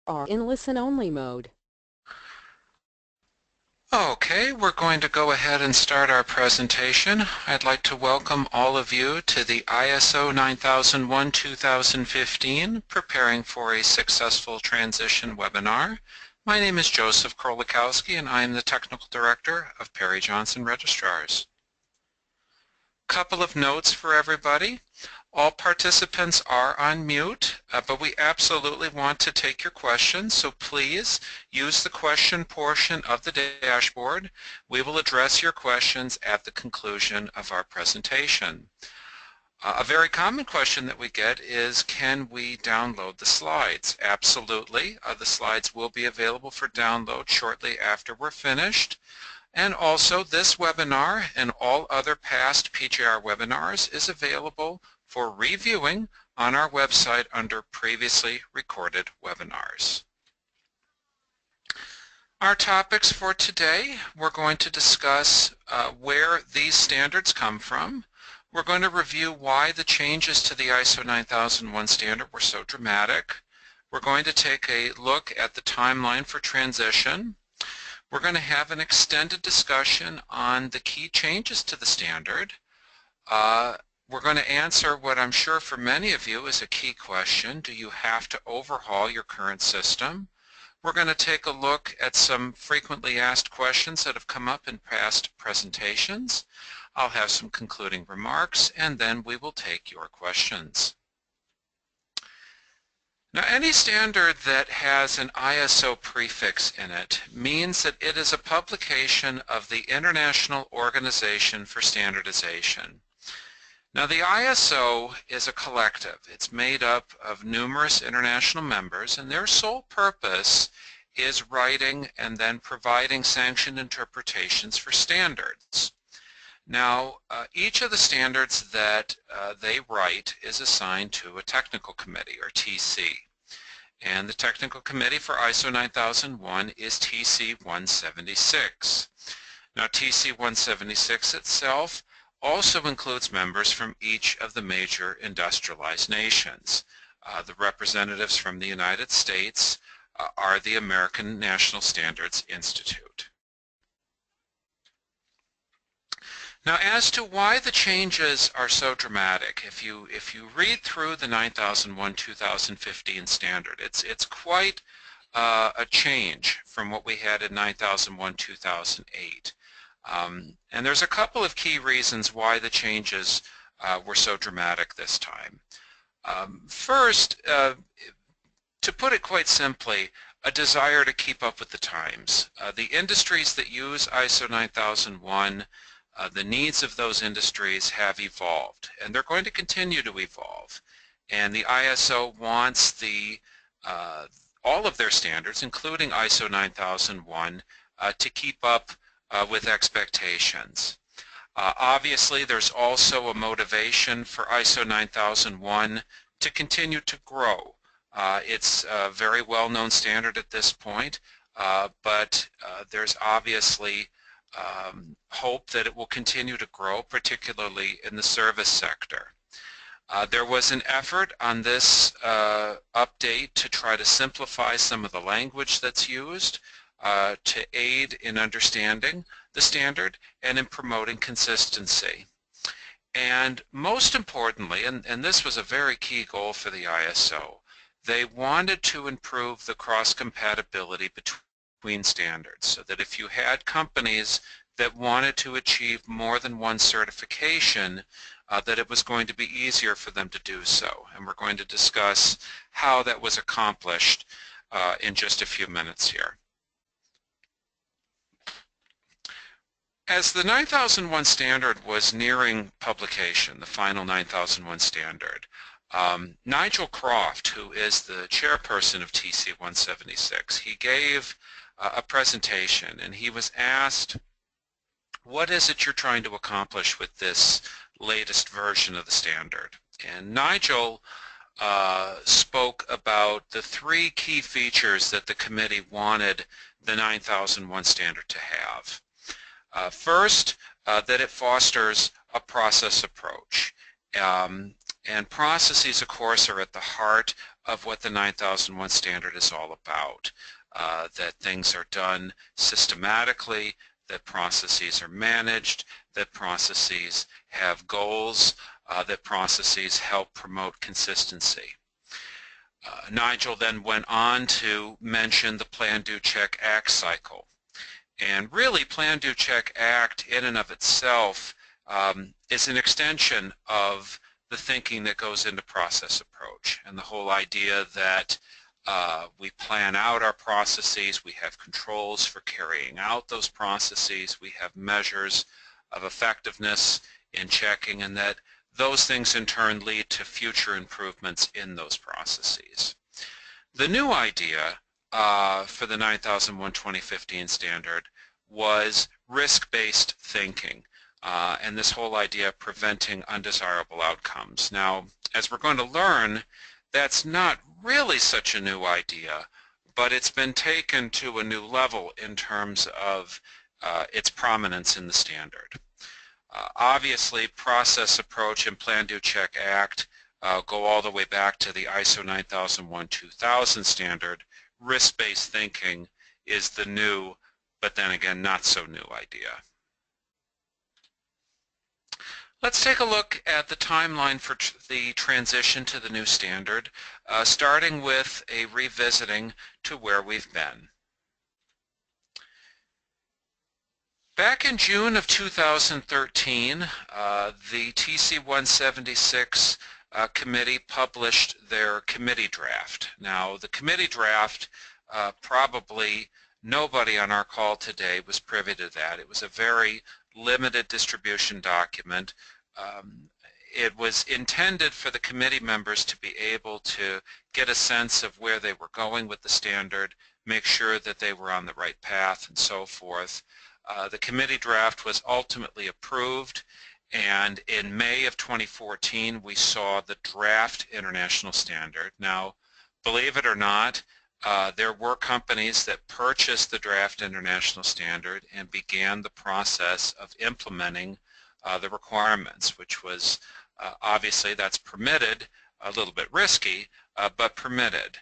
are in listen-only mode. Okay, we're going to go ahead and start our presentation. I'd like to welcome all of you to the ISO 9001-2015 Preparing for a Successful Transition webinar. My name is Joseph Krolikowski and I am the Technical Director of Perry Johnson Registrars. Couple of notes for everybody. All participants are on mute, but we absolutely want to take your questions, so please use the question portion of the dashboard. We will address your questions at the conclusion of our presentation. A very common question that we get is, can we download the slides? Absolutely. The slides will be available for download shortly after we're finished. And also, this webinar and all other past PJR webinars is available for reviewing on our website under Previously Recorded Webinars. Our topics for today, we're going to discuss where these standards come from. We're going to review why the changes to the ISO 9001 standard were so dramatic. We're going to take a look at the timeline for transition. We're going to have an extended discussion on the key changes to the standard. We're going to answer what I'm sure for many of you is a key question. Do you have to overhaul your current system? We're going to take a look at some frequently asked questions that have come up in past presentations. I'll have some concluding remarks, and then we will take your questions. Now, any standard that has an ISO prefix in it means that it is a publication of the International Organization for Standardization. Now, the ISO is a collective. It's made up of numerous international members, and their sole purpose is writing and then providing sanctioned interpretations for standards. Now, each of the standards that they write is assigned to a technical committee, or TC. And the technical committee for ISO 9001 is TC 176. Now, TC 176 itself also includes members from each of the major industrialized nations. The representatives from the United States are the American National Standards Institute. Now, as to why the changes are so dramatic, if you read through the 9001-2015 standard, it's quite a change from what we had in 9001-2008. And there's a couple of key reasons why the changes were so dramatic this time. First, to put it quite simply, a desire to keep up with the times. The industries that use ISO 9001, the needs of those industries have evolved, and they're going to continue to evolve. And the ISO wants all of their standards, including ISO 9001, to keep up with expectations. Obviously, there's also a motivation for ISO 9001 to continue to grow. It's a very well-known standard at this point, but there's obviously hope that it will continue to grow, particularly in the service sector. There was an effort on this update to try to simplify some of the language that's used to aid in understanding the standard and in promoting consistency. And most importantly, and this was a very key goal for the ISO, they wanted to improve the cross-compatibility between standards, so that if you had companies that wanted to achieve more than one certification, that it was going to be easier for them to do so. And we're going to discuss how that was accomplished in just a few minutes here. As the 9001 standard was nearing publication, the final 9001 standard, Nigel Croft, who is the chairperson of TC 176, he gave a presentation, and he was asked, what is it you're trying to accomplish with this latest version of the standard? And Nigel spoke about the three key features that the committee wanted the 9001 standard to have. First, that it fosters a process approach. And processes, of course, are at the heart of what the 9001 standard is all about. That things are done systematically, that processes are managed, that processes have goals, that processes help promote consistency. Nigel then went on to mention the Plan, Do, Check, Act cycle. And really, Plan, Do, Check, Act in and of itself is an extension of the thinking that goes into process approach, and the whole idea that we plan out our processes, we have controls for carrying out those processes, we have measures of effectiveness in checking, and that those things in turn lead to future improvements in those processes. The new idea for the 9001-2015 standard was risk-based thinking. And this whole idea of preventing undesirable outcomes. Now, as we're going to learn, that's not really such a new idea, but it's been taken to a new level in terms of its prominence in the standard. Obviously, process approach and Plan, Do, Check, Act go all the way back to the ISO 9001-2000 standard. Risk-based thinking is the new, but then again, not so new idea. Let's take a look at the timeline for the transition to the new standard, starting with a revisiting to where we've been. Back in June of 2013, the TC 176 committee published their committee draft. Now, the committee draft, probably nobody on our call today was privy to that. It was a very limited distribution document. It was intended for the committee members to be able to get a sense of where they were going with the standard, make sure that they were on the right path, and so forth. The committee draft was ultimately approved, and in May of 2014 we saw the draft international standard. Now, believe it or not, there were companies that purchased the draft international standard and began the process of implementing the requirements, which was obviously that's permitted, a little bit risky, but permitted.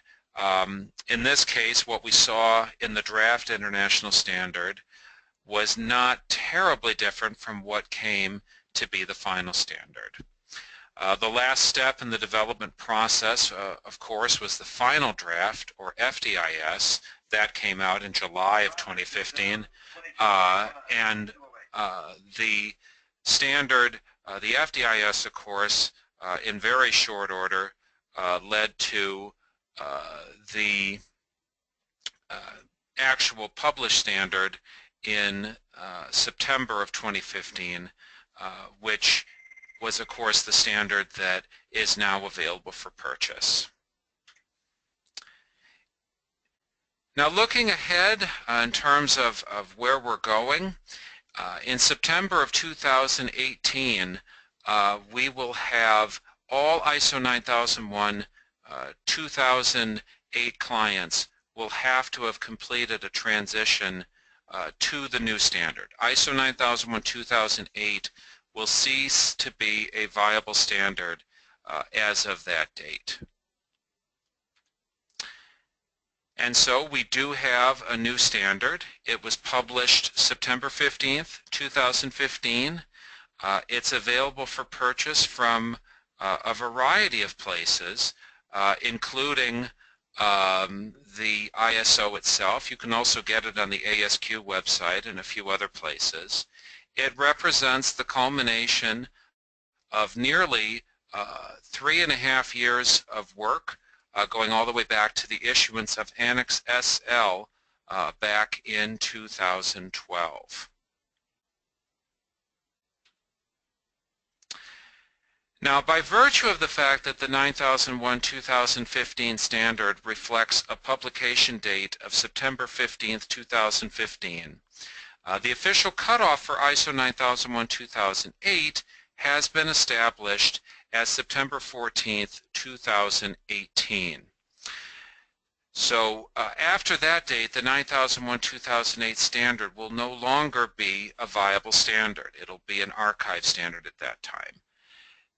In this case, what we saw in the draft international standard was not terribly different from what came to be the final standard. The last step in the development process, of course, was the final draft, or FDIS. That came out in July of 2015, and the standard, the FDIS, of course, in very short order, led to the actual published standard in September of 2015, which was, of course, the standard that is now available for purchase. Now, looking ahead in terms of where we're going, in September of 2018, we will have all ISO 9001 2008 clients will have to have completed a transition to the new standard. ISO 9001 2008 will cease to be a viable standard as of that date. And so we do have a new standard. It was published September 15th, 2015. It's available for purchase from a variety of places, including the ISO itself. You can also get it on the ASQ website and a few other places. It represents the culmination of nearly 3.5 years of work, going all the way back to the issuance of Annex SL back in 2012. Now, by virtue of the fact that the 9001-2015 standard reflects a publication date of September 15th, 2015, the official cutoff for ISO 9001-2008 has been established as September 14th, 2018. So after that date, the 9001-2008 standard will no longer be a viable standard. It'll be an archive standard at that time.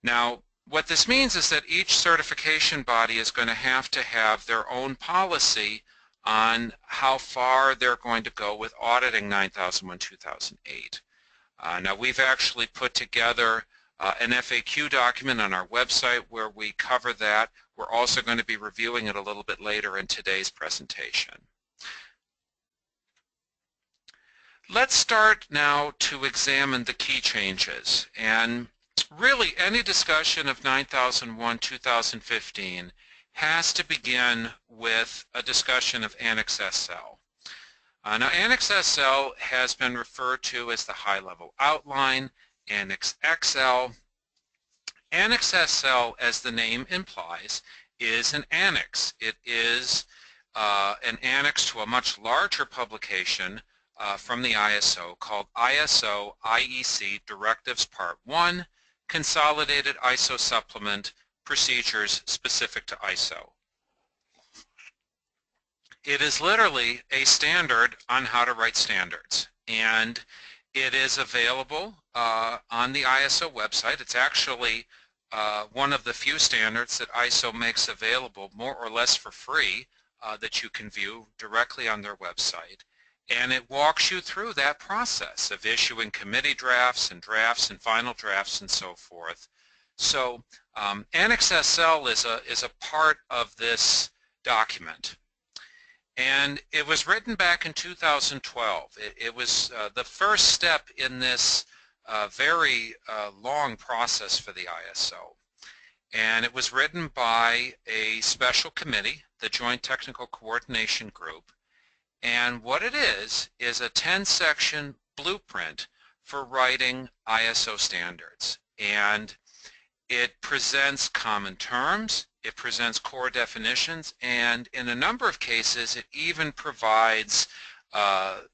Now, What this means is that each certification body is going to have their own policy on how far they're going to go with auditing 9001-2008. Now we've actually put together an FAQ document on our website where we cover that. We're also going to be reviewing it a little bit later in today's presentation. Let's start now to examine the key changes. And really, any discussion of 9001-2015 has to begin with a discussion of Annex SL. Now, Annex SL has been referred to as the high-level outline, Annex XL. Annex SL, as the name implies, is an annex. It is an annex to a much larger publication from the ISO called ISO IEC Directives Part 1, Consolidated ISO Supplement, Procedures Specific to ISO. It is literally a standard on how to write standards, and it is available on the ISO website. It's actually one of the few standards that ISO makes available more or less for free that you can view directly on their website. And it walks you through that process of issuing committee drafts and final drafts and so forth. So Annex SL is a part of this document. And it was written back in 2012. It was the first step in this very long process for the ISO. And it was written by a special committee, the Joint Technical Coordination Group. And what it is a 10-section blueprint for writing ISO standards. And it presents common terms, it presents core definitions, and in a number of cases it even provides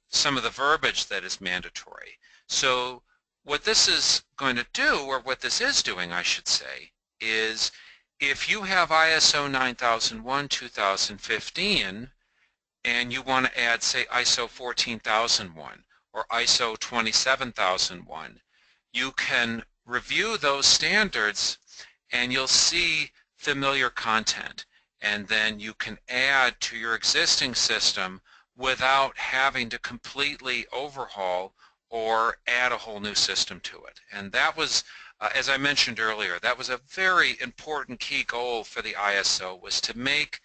some of the verbiage that is mandatory. So what this is going to do, or what this is doing I should say, is if you have ISO 9001-2015 and you want to add, say, ISO 14001 or ISO 27001, you can review those standards and you'll see familiar content, and then you can add to your existing system without having to completely overhaul or add a whole new system to it. And that was, as I mentioned earlier, that was a very important key goal for the ISO, was to make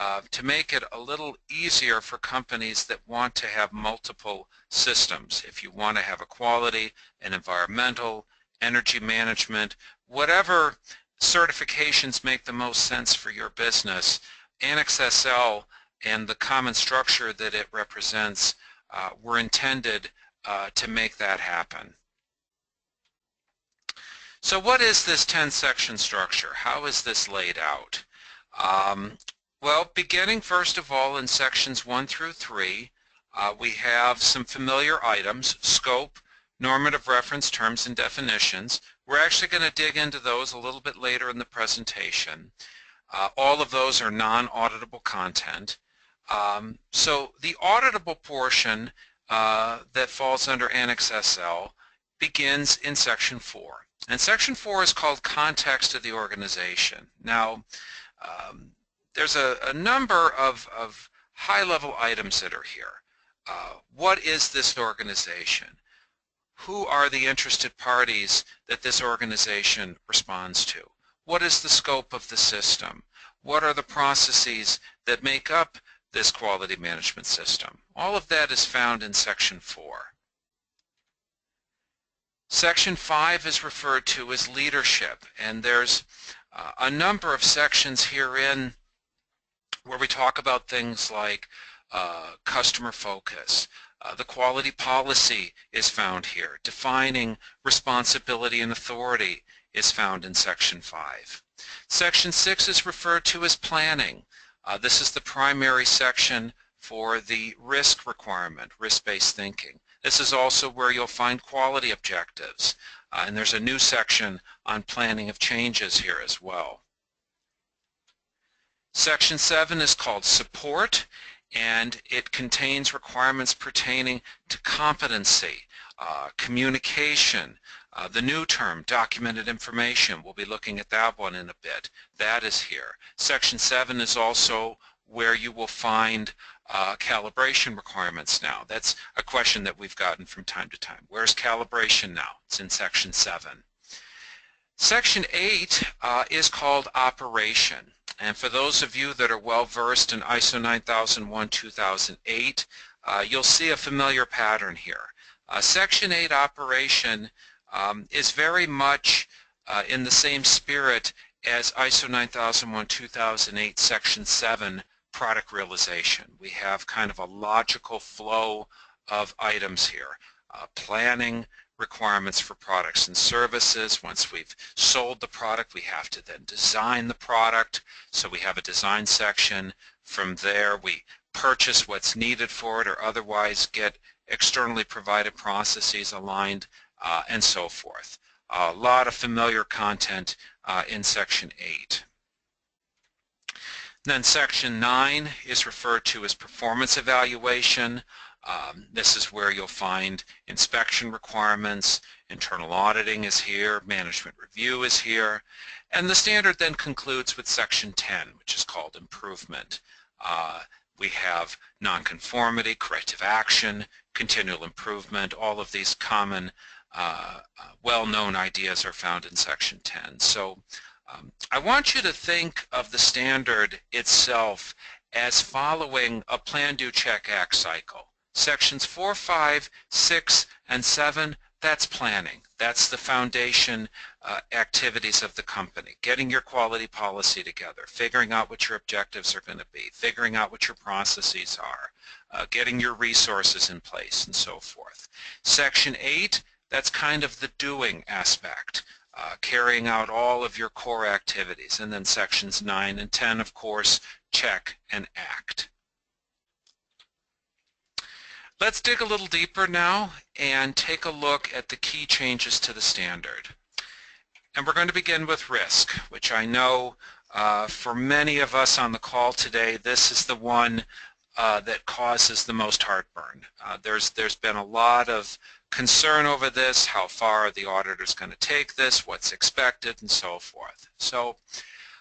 it a little easier for companies that want to have multiple systems. If you want to have a quality, an environmental, energy management, whatever certifications make the most sense for your business, Annex SL and the common structure that it represents were intended to make that happen. So what is this 10-section structure? How is this laid out? Well, beginning first of all in sections 1 through 3, we have some familiar items: scope, normative reference, terms and definitions. We're actually going to dig into those a little bit later in the presentation. All of those are non-auditable content. So the auditable portion that falls under Annex SL begins in section 4. And section 4 is called context of the organization. Now, there's a number of high-level items that are here. What is this organization? Who are the interested parties that this organization responds to? What is the scope of the system? What are the processes that make up this quality management system? All of that is found in section 4. Section 5 is referred to as leadership, and there's a number of sections herein where we talk about things like customer focus. The quality policy is found here. Defining responsibility and authority is found in section 5. Section 6 is referred to as planning. This is the primary section for the risk requirement, risk-based thinking. This is also where you'll find quality objectives, and there's a new section on planning of changes here as well. Section 7 is called support, and it contains requirements pertaining to competency, communication, The new term, documented information, we'll be looking at that one in a bit. That is here. Section 7 is also where you will find calibration requirements now. That's a question that we've gotten from time to time. Where's calibration now? It's in Section 7. Section 8 is called operation. And for those of you that are well versed in ISO 9001-2008, you'll see a familiar pattern here. Section 8 operation is very much in the same spirit as ISO 9001-2008 Section 7 product realization. We have kind of a logical flow of items here. Planning requirements for products and services. Once we've sold the product, we have to then design the product. So we have a design section. From there, we purchase what's needed for it or otherwise get externally provided processes aligned and so forth. A lot of familiar content in Section 8. Then Section 9 is referred to as performance evaluation. This is where you'll find inspection requirements, internal auditing is here, management review is here, and the standard then concludes with Section 10, which is called improvement. We have non-conformity, corrective action, continual improvement. All of these common, well-known ideas are found in Section 10. So I want you to think of the standard itself as following a plan, do, check, act cycle. Sections 4, 5, 6, and 7, that's planning. That's the foundation activities of the company. Getting your quality policy together, figuring out what your objectives are going to be, figuring out what your processes are, getting your resources in place, and so forth. Section 8, that's kind of the doing aspect, carrying out all of your core activities. And then Sections 9 and 10, of course, check and act. Let's dig a little deeper now and take a look at the key changes to the standard. And we're going to begin with risk, which I know for many of us on the call today, this is the one that causes the most heartburn. There's been a lot of concern over this, how far are the auditors going to take this, what's expected, and so forth. So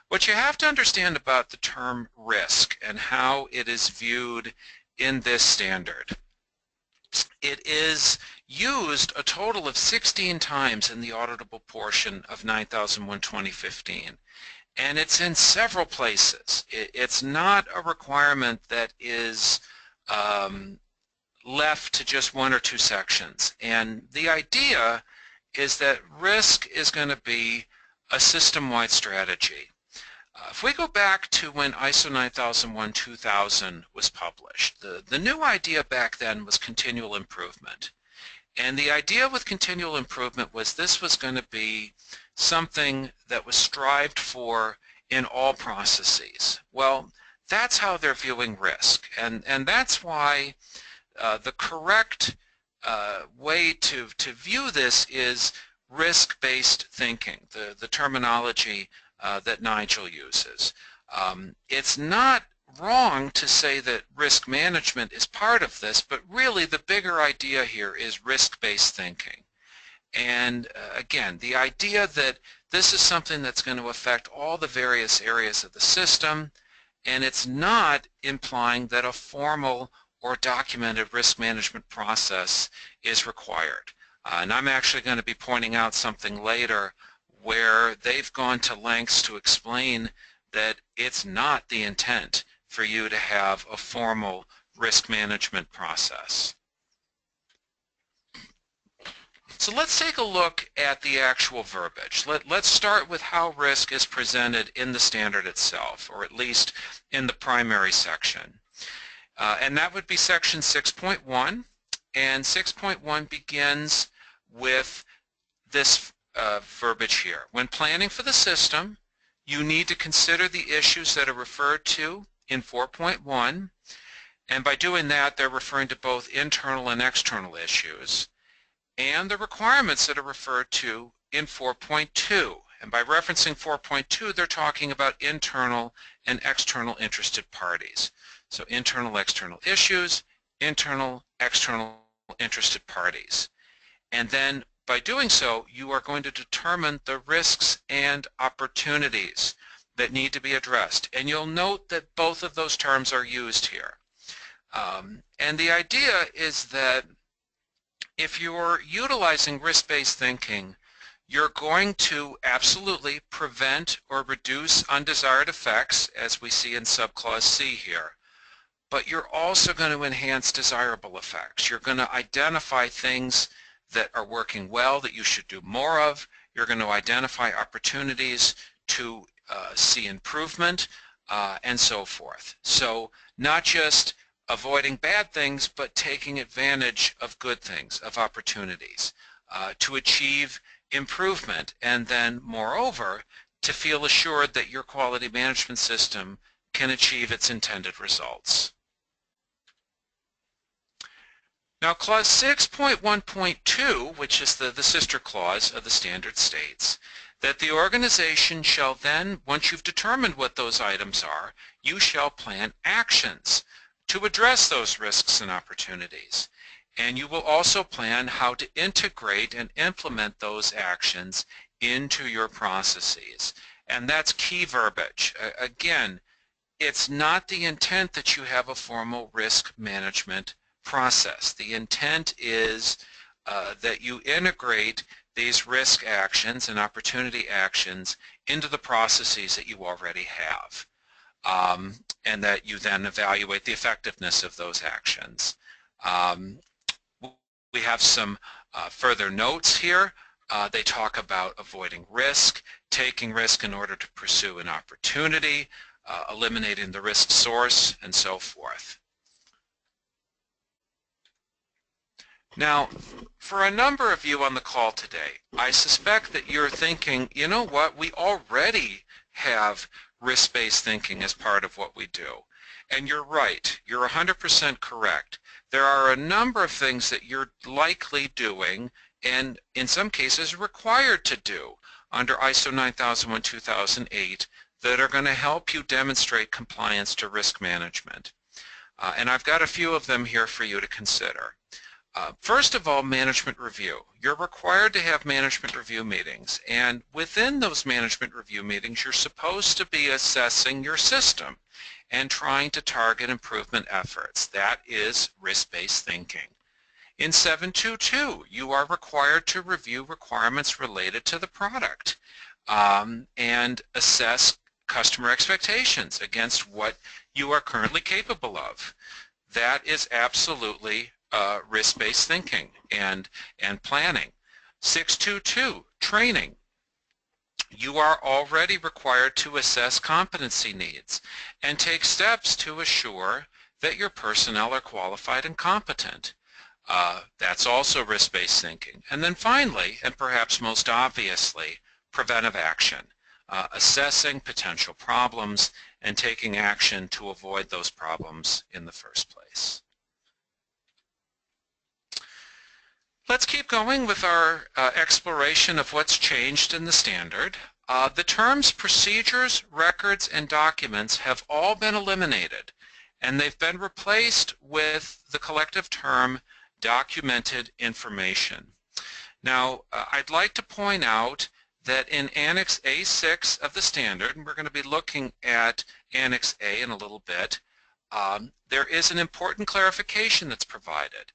what you have to understand about the term risk and how it is viewed in this standard. It is used a total of 16 times in the auditable portion of 9001-2015, and it's in several places. It's not a requirement that is left to just one or two sections, and the idea is that risk is going to be a system-wide strategy. If we go back to when ISO 9001-2000 was published, the new idea back then was continual improvement. And the idea with continual improvement was this was going to be something that was strived for in all processes. Well, that's how they're viewing risk. And that's why the correct way to view this is risk-based thinking, the terminology that Nigel uses. It's not wrong to say that risk management is part of this, but really the bigger idea here is risk-based thinking. And again, the idea that this is something that's going to affect all the various areas of the system, and it's not implying that a formal or documented risk management process is required. And I'm actually going to be pointing out something later where they've gone to lengths to explain that it's not the intent for you to have a formal risk management process. So let's take a look at the actual verbiage. Let's start with how risk is presented in the standard itself, or at least in the primary section. And that would be section 6.1, and 6.1 begins with this verbiage here. When planning for the system, you need to consider the issues that are referred to in 4.1, and by doing that they're referring to both internal and external issues, and the requirements that are referred to in 4.2. And by referencing 4.2 they're talking about internal and external interested parties. So internal, external issues, internal, external interested parties. And then by doing so, you are going to determine the risks and opportunities that need to be addressed. And you'll note that both of those terms are used here. And the idea is that if you're utilizing risk-based thinking, you're going to absolutely prevent or reduce undesired effects, as we see in subclause C here. But you're also going to enhance desirable effects. You're going to identify things that are working well that you should do more of. You're going to identify opportunities to see improvement and so forth. So not just avoiding bad things, but taking advantage of good things, of opportunities to achieve improvement, and then moreover to feel assured that your quality management system can achieve its intended results. Now clause 6.1.2, which is the sister clause of the standard, states that the organization shall then, once you've determined what those items are, you shall plan actions to address those risks and opportunities. And you will also plan how to integrate and implement those actions into your processes. And that's key verbiage. Again, it's not the intent that you have a formal risk management process. The intent is that you integrate these risk actions and opportunity actions into the processes that you already have, and that you then evaluate the effectiveness of those actions. We have some further notes here. They talk about avoiding risk, taking risk in order to pursue an opportunity, eliminating the risk source, and so forth. Now, for a number of you on the call today, I suspect that you're thinking, you know what, we already have risk-based thinking as part of what we do. And you're right, you're 100% correct. There are a number of things that you're likely doing, and in some cases required to do, under ISO 9001-2008 that are going to help you demonstrate compliance to risk management. And I've got a few of them here for you to consider. First of all, management review. You're required to have management review meetings, and within those management review meetings you're supposed to be assessing your system and trying to target improvement efforts. That is risk-based thinking. In 722, you are required to review requirements related to the product and assess customer expectations against what you are currently capable of. That is absolutely risk-based thinking and planning. 622, training. You are already required to assess competency needs and take steps to assure that your personnel are qualified and competent. That's also risk-based thinking. And then finally, and perhaps most obviously, preventive action. Assessing potential problems and taking action to avoid those problems in the first place. Let's keep going with our exploration of what's changed in the standard. The terms procedures, records, and documents have all been eliminated, and they've been replaced with the collective term documented information. Now, I'd like to point out that in Annex A6 of the standard, and we're going to be looking at Annex A in a little bit, there is an important clarification that's provided.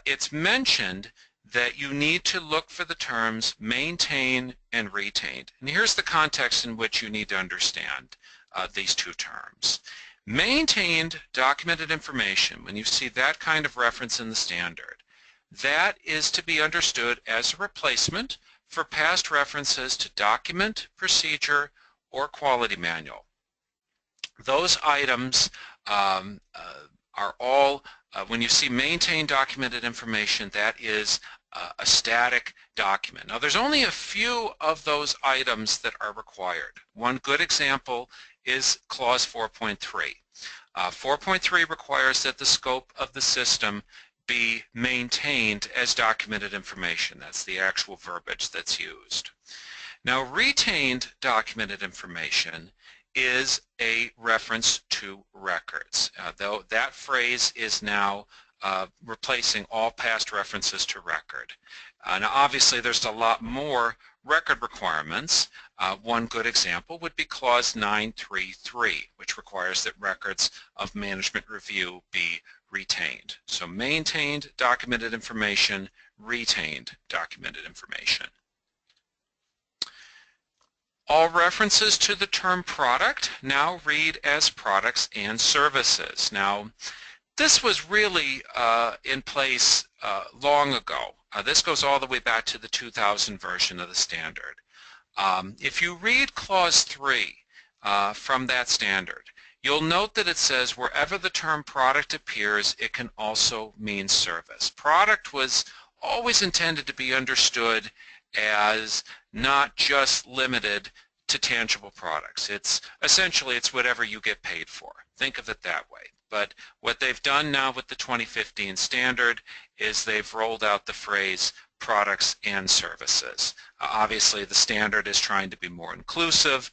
It's mentioned that you need to look for the terms maintain and retained. And here's the context in which you need to understand these two terms. Maintained documented information, when you see that kind of reference in the standard, that is to be understood as a replacement for past references to document, procedure, or quality manual. Those items are all, when you see maintain documented information, that is a static document. Now there's only a few of those items that are required. One good example is clause 4.3. 4.3 requires that the scope of the system be maintained as documented information. That's the actual verbiage that's used. Now retained documented information is a reference to records, though that phrase is now replacing all past references to record. Now obviously there's a lot more record requirements. One good example would be clause 933, which requires that records of management review be retained. So maintained documented information, retained documented information. All references to the term product now read as products and services. Now, this was really in place long ago. This goes all the way back to the 2000 version of the standard. If you read clause 3 from that standard, you'll note that it says wherever the term product appears, it can also mean service. Product was always intended to be understood as not just limited to tangible products. It's essentially whatever you get paid for. Think of it that way. But what they've done now with the 2015 standard is they've rolled out the phrase products and services. Obviously the standard is trying to be more inclusive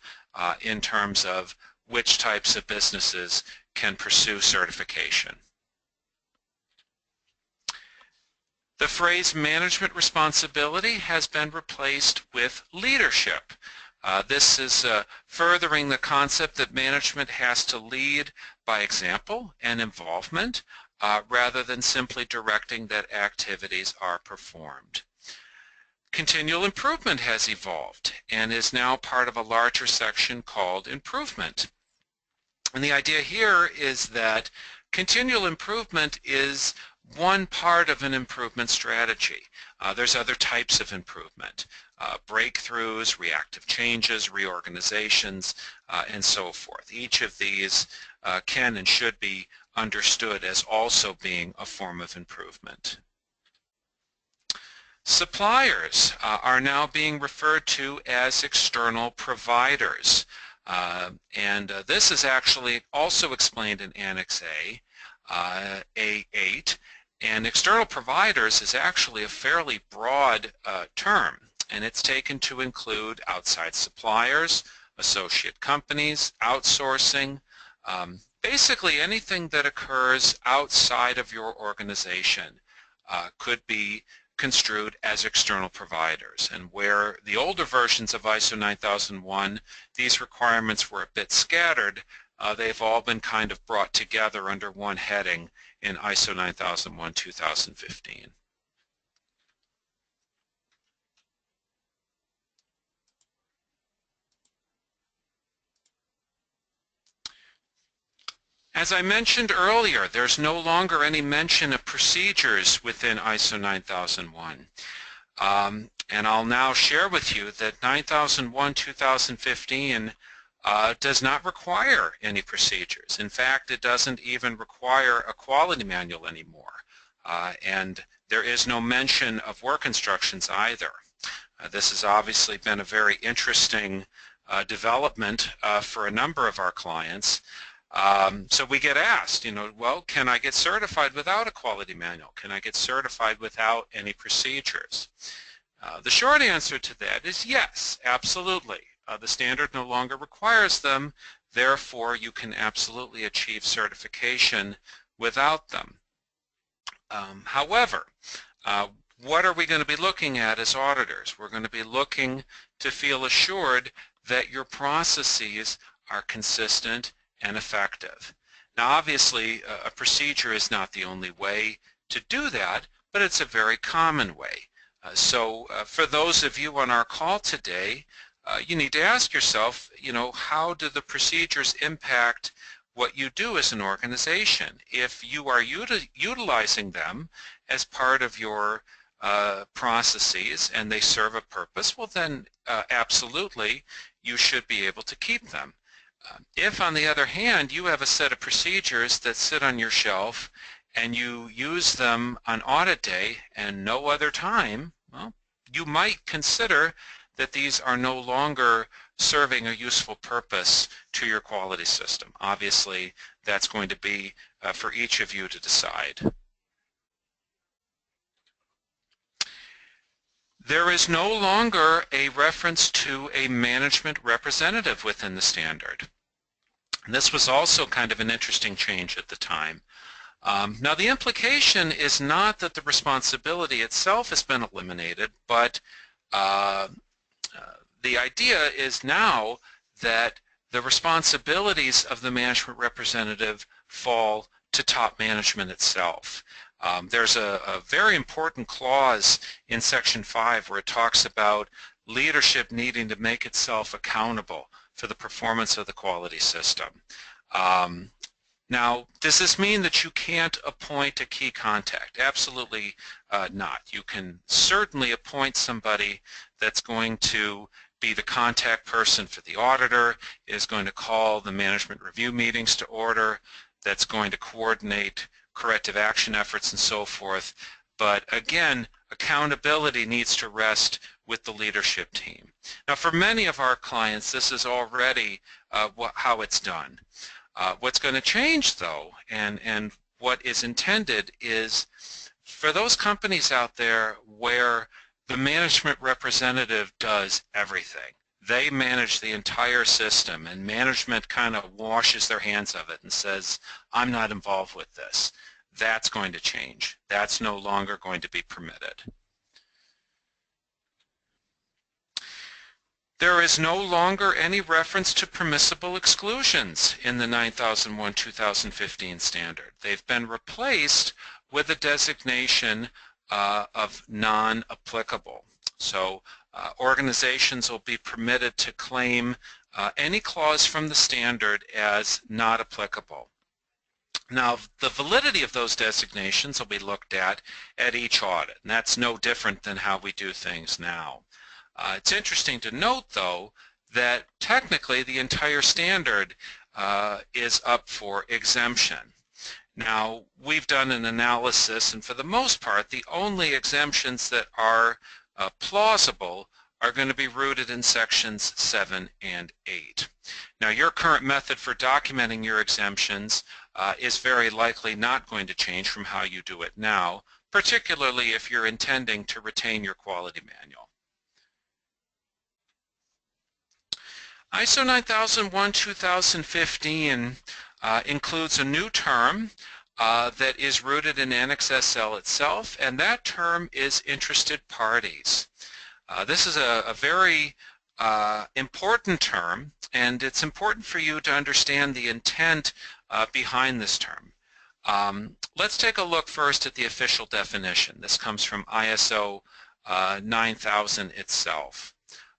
in terms of which types of businesses can pursue certification. The phrase management responsibility has been replaced with leadership. This is furthering the concept that management has to lead by example and involvement rather than simply directing that activities are performed. Continual improvement has evolved and is now part of a larger section called improvement. And the idea here is that continual improvement is one part of an improvement strategy. There's other types of improvement, breakthroughs, reactive changes, reorganizations, and so forth. Each of these can and should be understood as also being a form of improvement. Suppliers are now being referred to as external providers. This is actually also explained in Annex A8. And external providers is actually a fairly broad term, and it's taken to include outside suppliers, associate companies, outsourcing, basically anything that occurs outside of your organization could be construed as external providers. And where the older versions of ISO 9001, these requirements were a bit scattered, they've all been kind of brought together under one heading in ISO 9001-2015. As I mentioned earlier, there's no longer any mention of procedures within ISO 9001. And I'll now share with you that 9001-2015 does not require any procedures. In fact, it doesn't even require a quality manual anymore. And there is no mention of work instructions either. This has obviously been a very interesting development for a number of our clients. So we get asked, well, can I get certified without a quality manual? Can I get certified without any procedures? The short answer to that is yes, absolutely. The standard no longer requires them, therefore you can absolutely achieve certification without them. However, what are we going to be looking at as auditors? We're going to be looking to feel assured that your processes are consistent and effective. Now obviously a procedure is not the only way to do that, but it's a very common way. So for those of you on our call today, you need to ask yourself, how do the procedures impact what you do as an organization? If you are utilizing them as part of your processes and they serve a purpose, well then absolutely you should be able to keep them. If, on the other hand, you have a set of procedures that sit on your shelf and you use them on audit day and no other time, well, you might consider that these are no longer serving a useful purpose to your quality system. Obviously, that's going to be for each of you to decide. There is no longer a reference to a management representative within the standard. And this was also kind of an interesting change at the time. Now the implication is not that the responsibility itself has been eliminated, but the idea is now that the responsibilities of the management representative fall to top management itself. There's a very important clause in Section 5 where it talks about leadership needing to make itself accountable for the performance of the quality system. Now, does this mean that you can't appoint a key contact? Absolutely not. You can certainly appoint somebody that's going to be the contact person for the auditor, is going to call the management review meetings to order, that's going to coordinate corrective action efforts and so forth. But again, accountability needs to rest with the leadership team. Now, for many of our clients, this is already how it's done. What's going to change, though, and what is intended is for those companies out there where the management representative does everything. They manage the entire system, and management kind of washes their hands of it and says, I'm not involved with this. That's going to change. That's no longer going to be permitted. There is no longer any reference to permissible exclusions in the 9001-2015 standard. They've been replaced with a designation of non-applicable. So organizations will be permitted to claim any clause from the standard as not applicable. Now, the validity of those designations will be looked at each audit, and that's no different than how we do things now. It's interesting to note, though, that technically the entire standard is up for exemption. Now, we've done an analysis, and for the most part, the only exemptions that are plausible are going to be rooted in sections 7 and 8. Now, your current method for documenting your exemptions is very likely not going to change from how you do it now, particularly if you're intending to retain your quality manual. ISO 9001-2015 includes a new term that is rooted in Annex SL itself, and that term is interested parties. This is a very important term, and it's important for you to understand the intent behind this term. Let's take a look first at the official definition. This comes from ISO 9000 itself.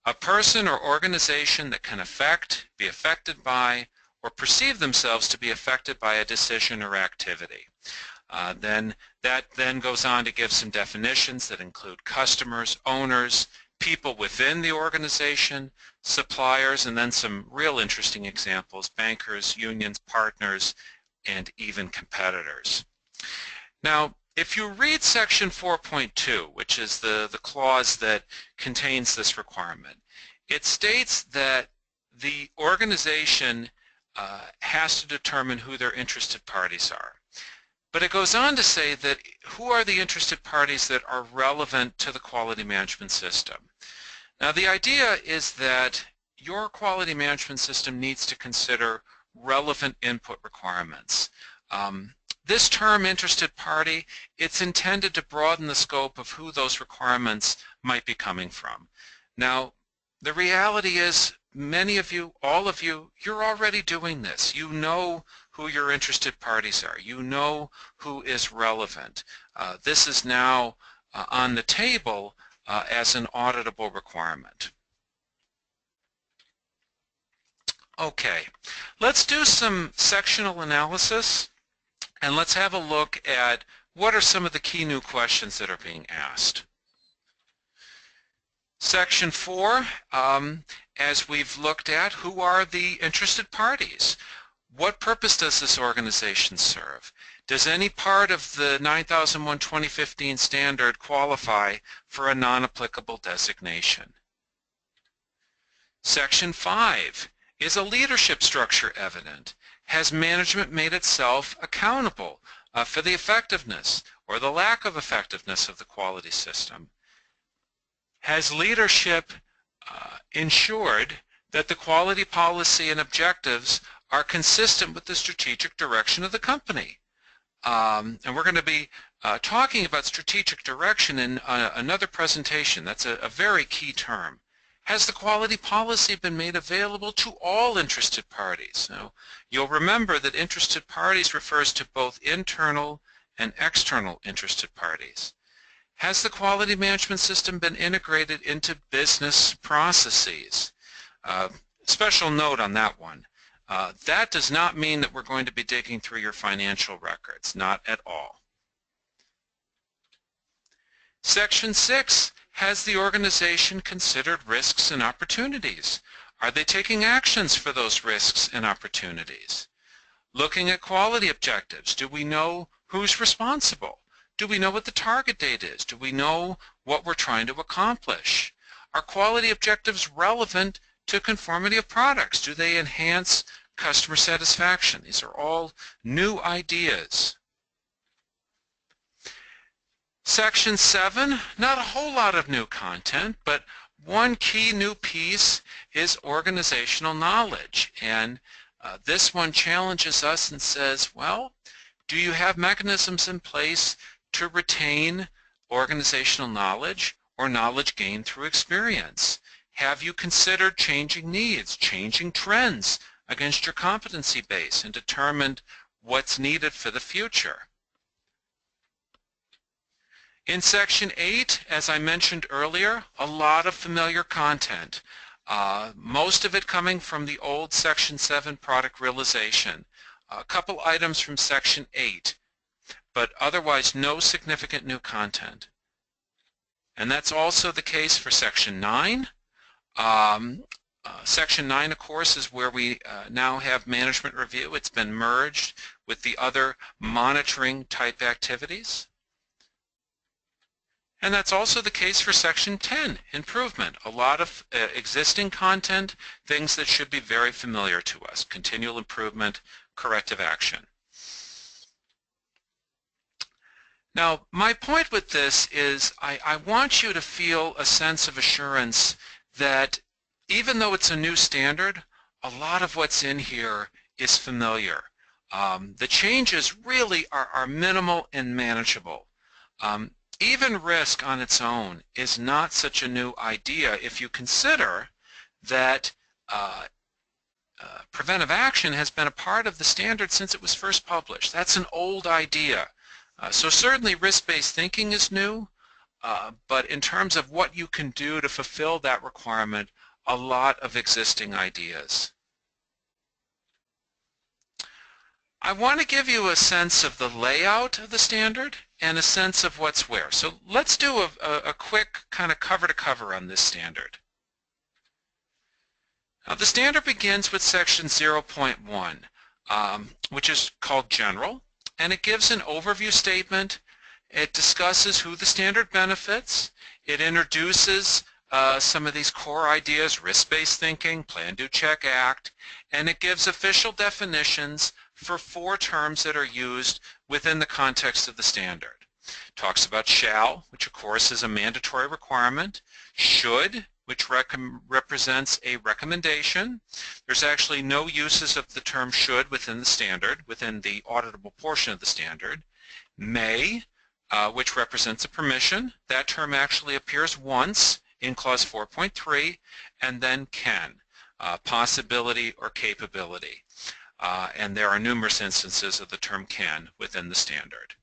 A person or organization that can affect, be affected by, or perceive themselves to be affected by a decision or activity. That goes on to give some definitions that include customers, owners, people within the organization, suppliers, and then some real interesting examples, bankers, unions, partners, and even competitors. Now, if you read section 4.2, which is the clause that contains this requirement, it states that the organization has to determine who their interested parties are. But it goes on to say that who are the interested parties that are relevant to the quality management system. Now, the idea is that your quality management system needs to consider relevant input requirements. This term, interested party, it's intended to broaden the scope of who those requirements might be coming from. Now, the reality is many of you, all of you, you're already doing this. You know who your interested parties are. You know who is relevant. This is now on the table as an auditable requirement. Okay, let's do some sectional analysis. And let's have a look at what are some of the key new questions that are being asked. Section 4, as we've looked at, who are the interested parties? What purpose does this organization serve? Does any part of the 9001-2015 standard qualify for a non-applicable designation? Section 5, is a leadership structure evident? Has management made itself accountable for the effectiveness or the lack of effectiveness of the quality system? Has leadership ensured that the quality policy and objectives are consistent with the strategic direction of the company? And we're going to be talking about strategic direction in another presentation. That's a very key term. Has the quality policy been made available to all interested parties? Now, you'll remember that interested parties refers to both internal and external interested parties. Has the quality management system been integrated into business processes? Special note on that one. That does not mean that we're going to be digging through your financial records, not at all. Section 6, has the organization considered risks and opportunities? Are they taking actions for those risks and opportunities? Looking at quality objectives, do we know who's responsible? Do we know what the target date is? Do we know what we're trying to accomplish? Are quality objectives relevant to conformity of products? Do they enhance customer satisfaction? These are all new ideas. Section 7, not a whole lot of new content, but one key new piece is organizational knowledge. And this one challenges us and says, well, do you have mechanisms in place to retain organizational knowledge or knowledge gained through experience? Have you considered changing needs, changing trends against your competency base and determined what's needed for the future? In Section 8, as I mentioned earlier, a lot of familiar content, most of it coming from the old Section 7 product realization. A couple items from Section 8, but otherwise no significant new content. And that's also the case for Section 9. Section 9, of course, is where we now have management review. It's been merged with the other monitoring type activities. And that's also the case for Section 10, improvement. A lot of existing content, things that should be very familiar to us, continual improvement, corrective action. Now, my point with this is I want you to feel a sense of assurance that even though it's a new standard, a lot of what's in here is familiar. The changes really are minimal and manageable. Even risk on its own is not such a new idea if you consider that preventive action has been a part of the standard since it was first published. That's an old idea. So certainly risk-based thinking is new, but in terms of what you can do to fulfill that requirement, a lot of existing ideas. I want to give you a sense of the layout of the standard and a sense of what's where. So let's do a quick kind of cover-to-cover on this standard. Now, the standard begins with Section 0.1, which is called General, and it gives an overview statement. It discusses who the standard benefits. It introduces some of these core ideas, risk-based thinking, plan, do, check, act, and it gives official definitions for 4 terms that are used within the context of the standard. It talks about shall, which of course is a mandatory requirement, should, which represents a recommendation. There's actually no uses of the term should within the standard, within the auditable portion of the standard. May, which represents a permission. That term actually appears once in Clause 4.3, and then can, possibility or capability. And there are numerous instances of the term can within the standard.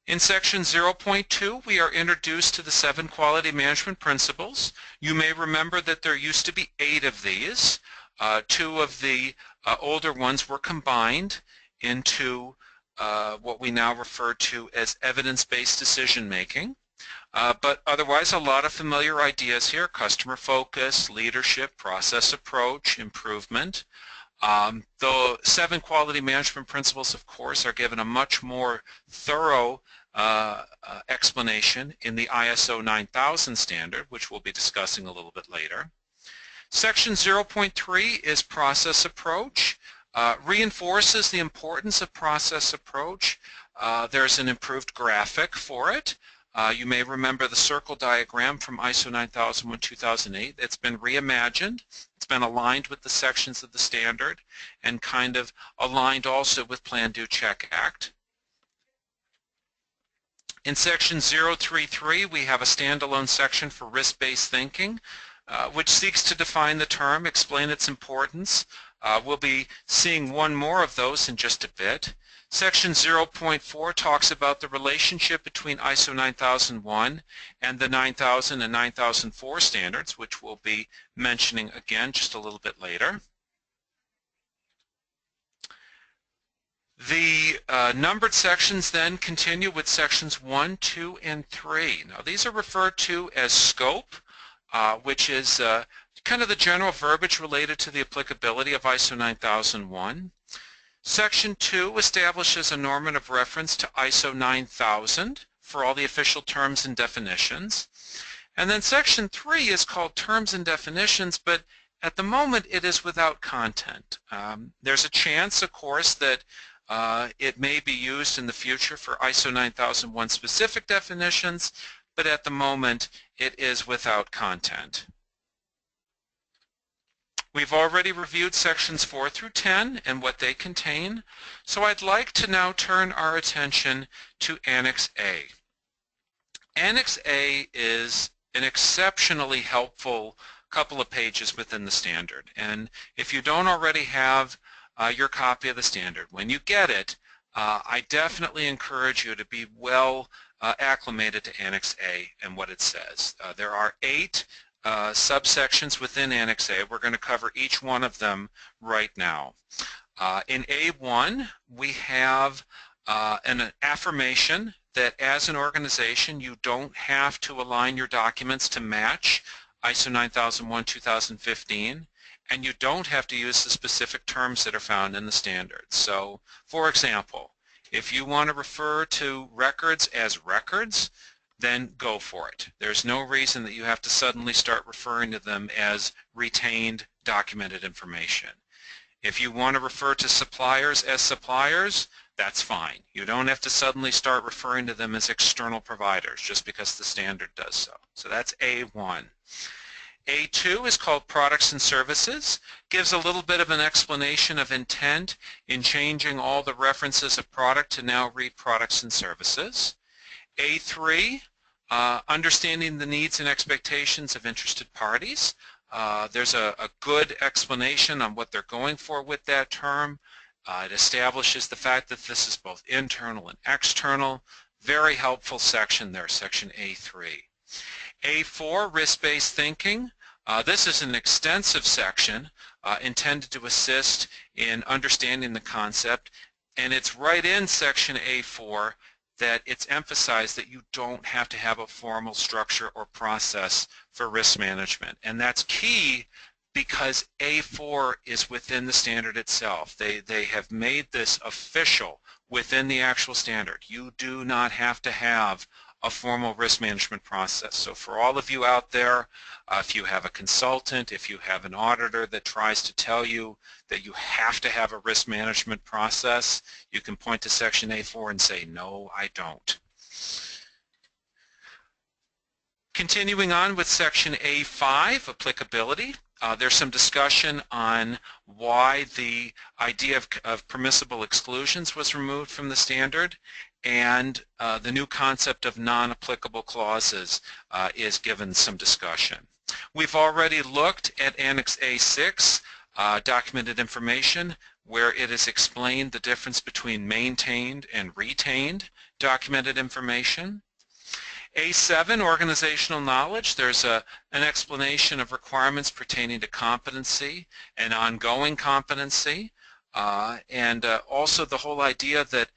In Section 0.2, we are introduced to the 7 quality management principles. You may remember that there used to be 8 of these. 2 of the older ones were combined into what we now refer to as evidence-based decision-making. But otherwise, a lot of familiar ideas here: customer focus, leadership, process approach, improvement. The 7 quality management principles, of course, are given a much more thorough explanation in the ISO 9000 standard, which we'll be discussing a little bit later. Section 0.3 is process approach. Reinforces the importance of process approach. There's an improved graphic for it. You may remember the circle diagram from ISO 9001-2008. It's been reimagined. It's been aligned with the sections of the standard and kind of aligned also with Plan, Do, Check, Act. In section 033, we have a standalone section for risk-based thinking, which seeks to define the term, explain its importance. We'll be seeing one more of those in just a bit. Section 0.4 talks about the relationship between ISO 9001 and the 9000 and 9004 standards, which we'll be mentioning again just a little bit later. The numbered sections then continue with sections 1, 2, and 3. Now these are referred to as scope, which is kind of the general verbiage related to the applicability of ISO 9001. Section 2 establishes a normative reference to ISO 9000 for all the official terms and definitions. And then Section 3 is called Terms and Definitions, but at the moment it is without content. There's a chance, of course, that it may be used in the future for ISO 9001 specific definitions, but at the moment it is without content. We've already reviewed sections 4 through 10 and what they contain, so I'd like to now turn our attention to Annex A. Annex A is an exceptionally helpful couple of pages within the standard, and if you don't already have your copy of the standard, when you get it, I definitely encourage you to be well acclimated to Annex A and what it says. There are 8 subsections within Annex A. We're going to cover each one of them right now. In A1, we have an affirmation that as an organization you don't have to align your documents to match ISO 9001-2015, and you don't have to use the specific terms that are found in the standards. So, for example, if you want to refer to records as records, then go for it. There's no reason that you have to suddenly start referring to them as retained documented information. If you want to refer to suppliers as suppliers, that's fine. You don't have to suddenly start referring to them as external providers just because the standard does so. So that's A1. A2 is called Products and Services, gives a little bit of an explanation of intent in changing all the references of product to now read Products and Services. A3, understanding the needs and expectations of interested parties. There's a good explanation on what they're going for with that term. It establishes the fact that this is both internal and external. Very helpful section there, section A3. A4, risk-based thinking. This is an extensive section intended to assist in understanding the concept, and it's right in section A4 that it's emphasized that you don't have to have a formal structure or process for risk management. And that's key because A4 is within the standard itself. They have made this official within the actual standard. You do not have to have a formal risk management process. So for all of you out there, if you have a consultant, if you have an auditor that tries to tell you that you have to have a risk management process, you can point to section A4 and say, no, I don't. Continuing on with section A5, applicability, there's some discussion on why the idea of permissible exclusions was removed from the standard, and the new concept of non-applicable clauses is given some discussion. We've already looked at Annex A6, documented information, where it is explained the difference between maintained and retained documented information. A7, organizational knowledge, there's an explanation of requirements pertaining to competency and ongoing competency, and also the whole idea that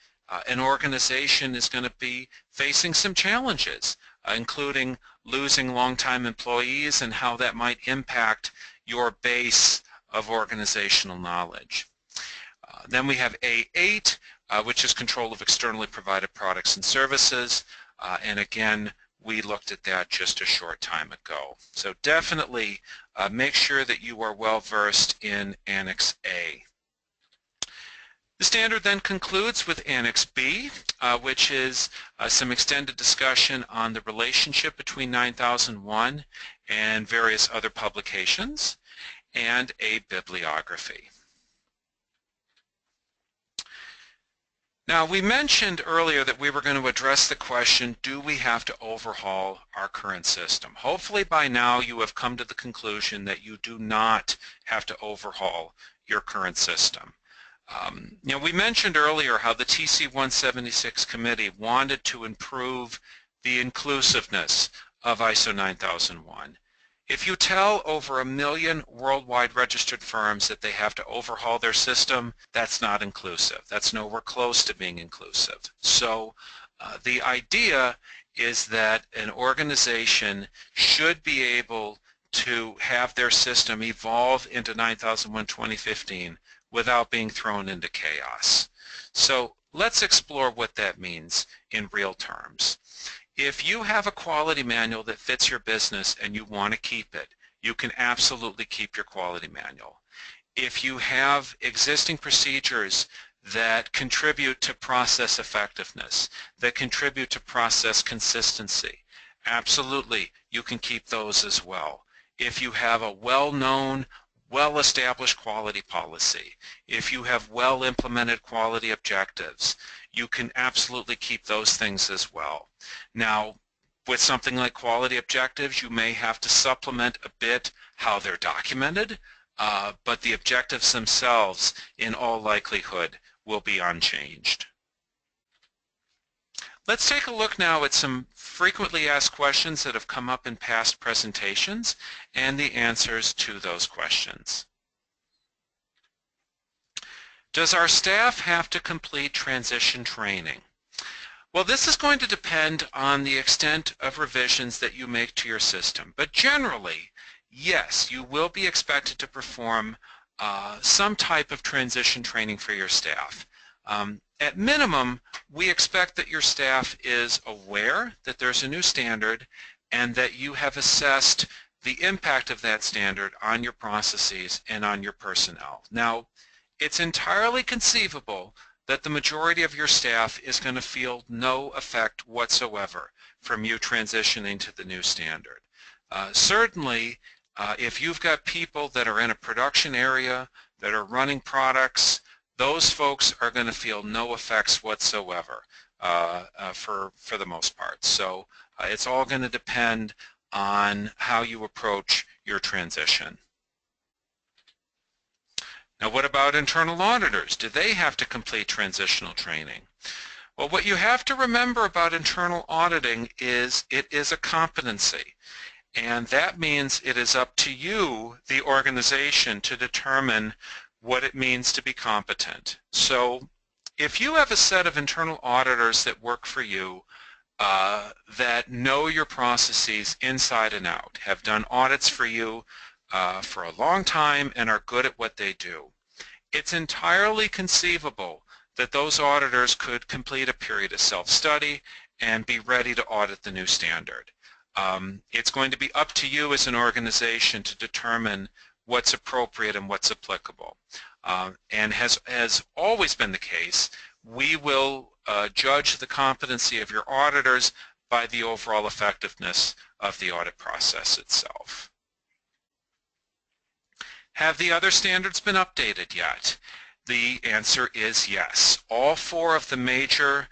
an organization is going to be facing some challenges, including losing long-time employees and how that might impact your base of organizational knowledge. Then we have A8, which is control of externally provided products and services, and again, we looked at that just a short time ago. So definitely make sure that you are well versed in Annex A. The standard then concludes with Annex B, which is some extended discussion on the relationship between 9001 and various other publications, and a bibliography. Now, we mentioned earlier that we were going to address the question, do we have to overhaul our current system? Hopefully by now you have come to the conclusion that you do not have to overhaul your current system. We mentioned earlier how the TC 176 committee wanted to improve the inclusiveness of ISO 9001. If you tell over 1 million worldwide registered firms that they have to overhaul their system, that's not inclusive. That's nowhere close to being inclusive. So the idea is that an organization should be able to have their system evolve into 9001 2015 without being thrown into chaos. So let's explore what that means in real terms. If you have a quality manual that fits your business and you want to keep it, you can absolutely keep your quality manual. If you have existing procedures that contribute to process effectiveness, that contribute to process consistency, absolutely you can keep those as well. If you have a well-known, well-established quality policy, if you have well-implemented quality objectives, you can absolutely keep those things as well. Now, with something like quality objectives, you may have to supplement a bit how they're documented, but the objectives themselves, in all likelihood, will be unchanged. Let's take a look now at some frequently asked questions that have come up in past presentations and the answers to those questions. Does our staff have to complete transition training? Well, this is going to depend on the extent of revisions that you make to your system, but generally, yes, you will be expected to perform some type of transition training for your staff. At minimum, we expect that your staff is aware that there's a new standard and that you have assessed the impact of that standard on your processes and on your personnel. Now, it's entirely conceivable that the majority of your staff is going to feel no effect whatsoever from you transitioning to the new standard. Certainly, if you've got people that are in a production area, that are running products, those folks are going to feel no effects whatsoever for the most part. So it's all going to depend on how you approach your transition. Now, what about internal auditors? Do they have to complete transitional training? Well, what you have to remember about internal auditing is it is a competency, and that means it is up to you, the organization, to determine what it means to be competent. So if you have a set of internal auditors that work for you that know your processes inside and out, have done audits for you for a long time and are good at what they do, it's entirely conceivable that those auditors could complete a period of self-study and be ready to audit the new standard. It's going to be up to you as an organization to determine what's appropriate and what's applicable. And has always been the case, we will judge the competency of your auditors by the overall effectiveness of the audit process itself. Have the other standards been updated yet? The answer is yes. All 4 of the major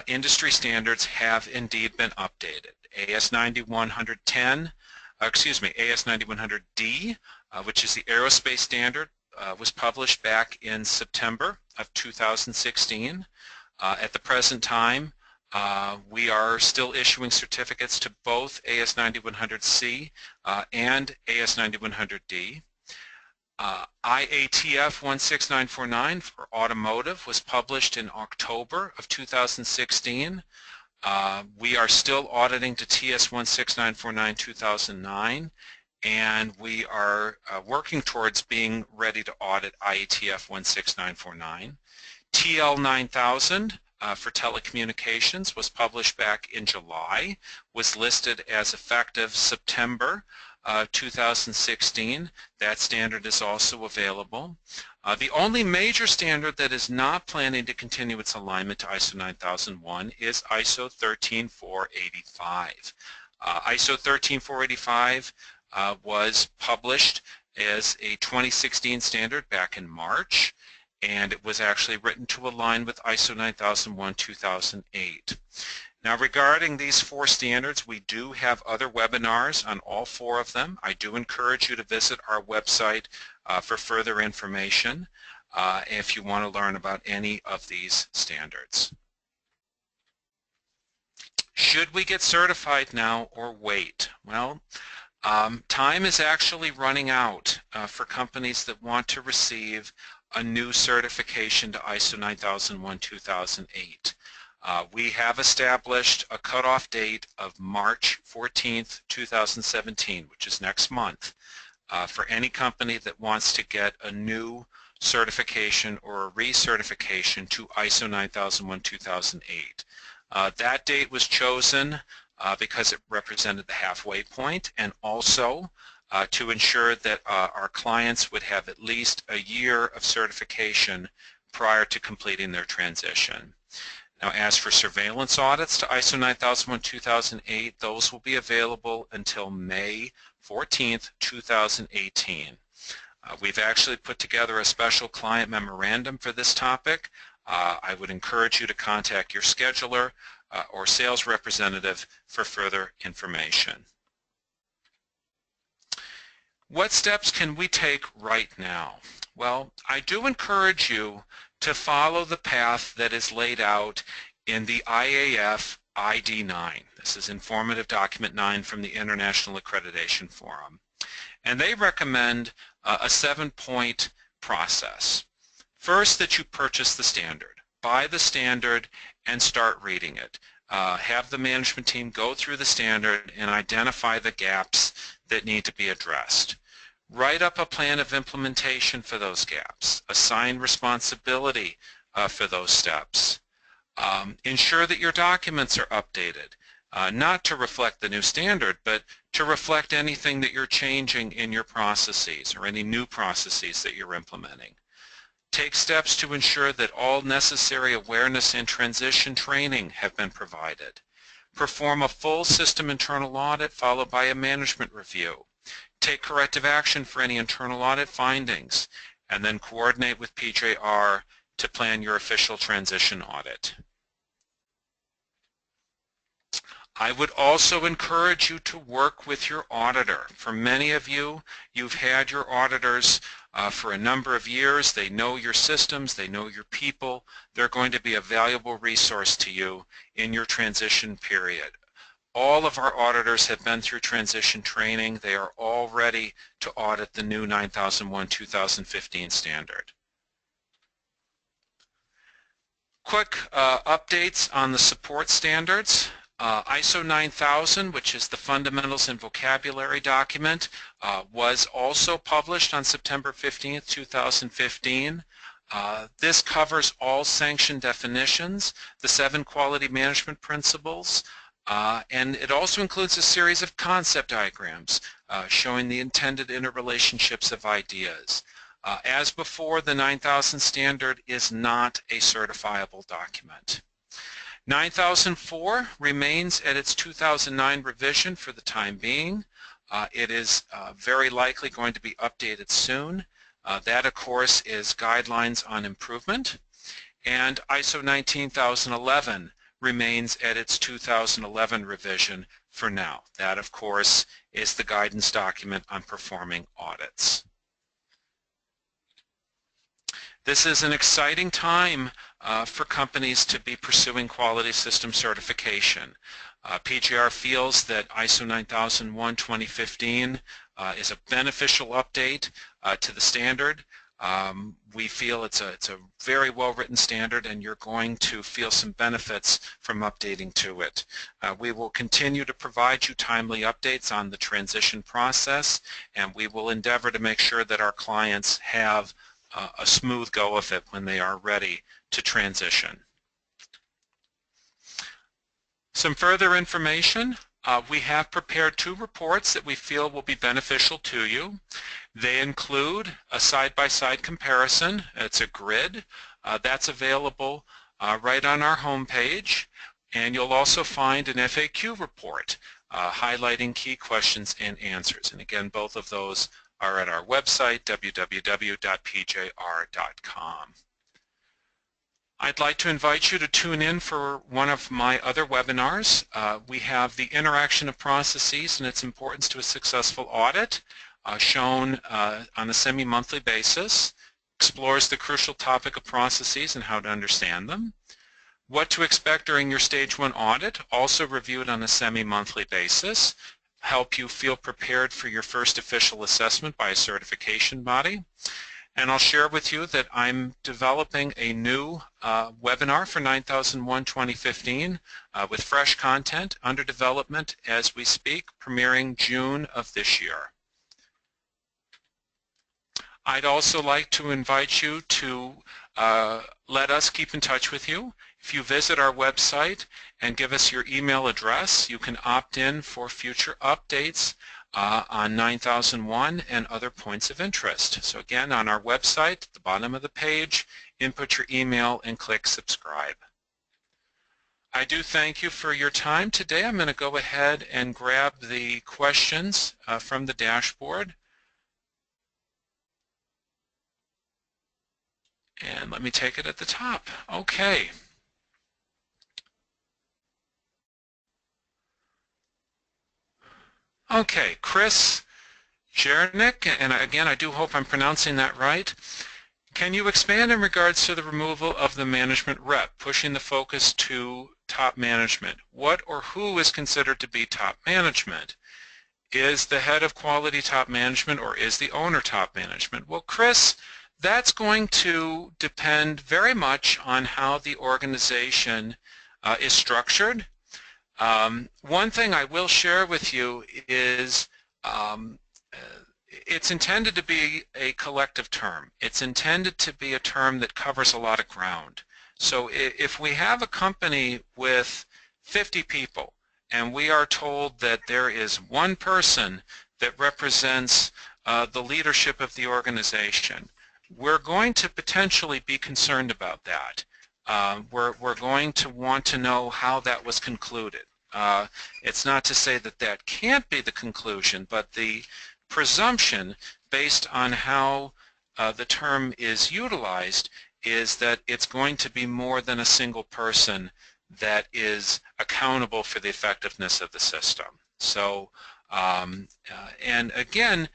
industry standards have indeed been updated. AS 9110, AS 9100D, which is the aerospace standard, was published back in September of 2016. At the present time, we are still issuing certificates to both AS 9100C and AS 9100D. IATF 16949 for automotive was published in October of 2016. We are still auditing to TS 16949 2009, and we are working towards being ready to audit IATF 16949. TL 9000 for telecommunications was published back in July, was listed as effective September 2016. That standard is also available. The only major standard that is not planning to continue its alignment to ISO 9001 is ISO 13485. ISO 13485 was published as a 2016 standard back in March, and it was actually written to align with ISO 9001-2008. Now, regarding these 4 standards, we do have other webinars on all 4 of them. I do encourage you to visit our website for further information if you want to learn about any of these standards. Should we get certified now or wait? Well, time is actually running out for companies that want to receive a new certification to ISO 9001-2008. We have established a cutoff date of March 14th, 2017, which is next month, for any company that wants to get a new certification or a recertification to ISO 9001-2008. That date was chosen because it represented the halfway point, and also to ensure that our clients would have at least a year of certification prior to completing their transition. Now, as for surveillance audits to ISO 9001-2008, those will be available until May 14th, 2018. We've actually put together a special client memorandum for this topic. I would encourage you to contact your scheduler or sales representative for further information. What steps can we take right now? Well, I do encourage you to follow the path that is laid out in the IAF ID 9. This is Informative Document 9 from the International Accreditation Forum. And they recommend a 7-point process. First, that you purchase the standard. Buy the standard and start reading it. Have the management team go through the standard and identify the gaps that need to be addressed. Write up a plan of implementation for those gaps. Assign responsibility for those steps. Ensure that your documents are updated, not to reflect the new standard, but to reflect anything that you're changing in your processes or any new processes that you're implementing. Take steps to ensure that all necessary awareness and transition training have been provided. Perform a full system internal audit followed by a management review. Take corrective action for any internal audit findings, and then coordinate with PJR to plan your official transition audit. I would also encourage you to work with your auditor. For many of you, you've had your auditors for a number of years. They know your systems, they know your people. They're going to be a valuable resource to you in your transition period. All of our auditors have been through transition training. They are all ready to audit the new 9001-2015 standard. Quick updates on the support standards. ISO 9000, which is the Fundamentals and Vocabulary document, was also published on September 15th, 2015. This covers all sanction definitions, the 7 quality management principles, and it also includes a series of concept diagrams showing the intended interrelationships of ideas. As before, the 9000 standard is not a certifiable document. 9004 remains at its 2009 revision for the time being. It is very likely going to be updated soon. That, of course, is Guidelines on Improvement. And ISO 19011 remains at its 2011 revision for now. That, of course, is the guidance document on performing audits. This is an exciting time for companies to be pursuing quality system certification. PJR feels that ISO 9001-2015 is a beneficial update to the standard. We feel it's a very well-written standard, and you're going to feel some benefits from updating to it. We will continue to provide you timely updates on the transition process, and we will endeavor to make sure that our clients have a smooth go of it when they are ready to transition. Some further information We have prepared 2 reports that we feel will be beneficial to you. They include a side-by-side comparison. It's a grid. That's available right on our homepage. And you'll also find an FAQ report highlighting key questions and answers. And again, both of those are at our website, www.pjr.com. I'd like to invite you to tune in for one of my other webinars. We have the interaction of processes and its importance to a successful audit, shown on a semi-monthly basis, explores the crucial topic of processes and how to understand them. What to expect during your Stage 1 audit, also reviewed on a semi-monthly basis, help you feel prepared for your first official assessment by a certification body. And I'll share with you that I'm developing a new webinar for 9001-2015 with fresh content under development as we speak, premiering June of this year. I'd also like to invite you to let us keep in touch with you. If you visit our website and give us your email address, you can opt in for future updates on 9001 and other points of interest. So again, on our website, at the bottom of the page, input your email and click subscribe. I do thank you for your time today. I'm going to go ahead and grab the questions from the dashboard. And let me take it at the top. Okay. Okay, Chris Jernick, and again, I do hope I'm pronouncing that right. Can you expand in regards to the removal of the management rep, pushing the focus to top management? What or who is considered to be top management? Is the head of quality top management, or is the owner top management? Well, Chris, that's going to depend very much on how the organization is structured. One thing I will share with you is it's intended to be a collective term. It's intended to be a term that covers a lot of ground. So if we have a company with 50 people and we are told that there is one person that represents the leadership of the organization, we're going to potentially be concerned about that. We're going to want to know how that was concluded. It's not to say that that can't be the conclusion, but the presumption based on how the term is utilized is that it's going to be more than a single person that is accountable for the effectiveness of the system. So, and again,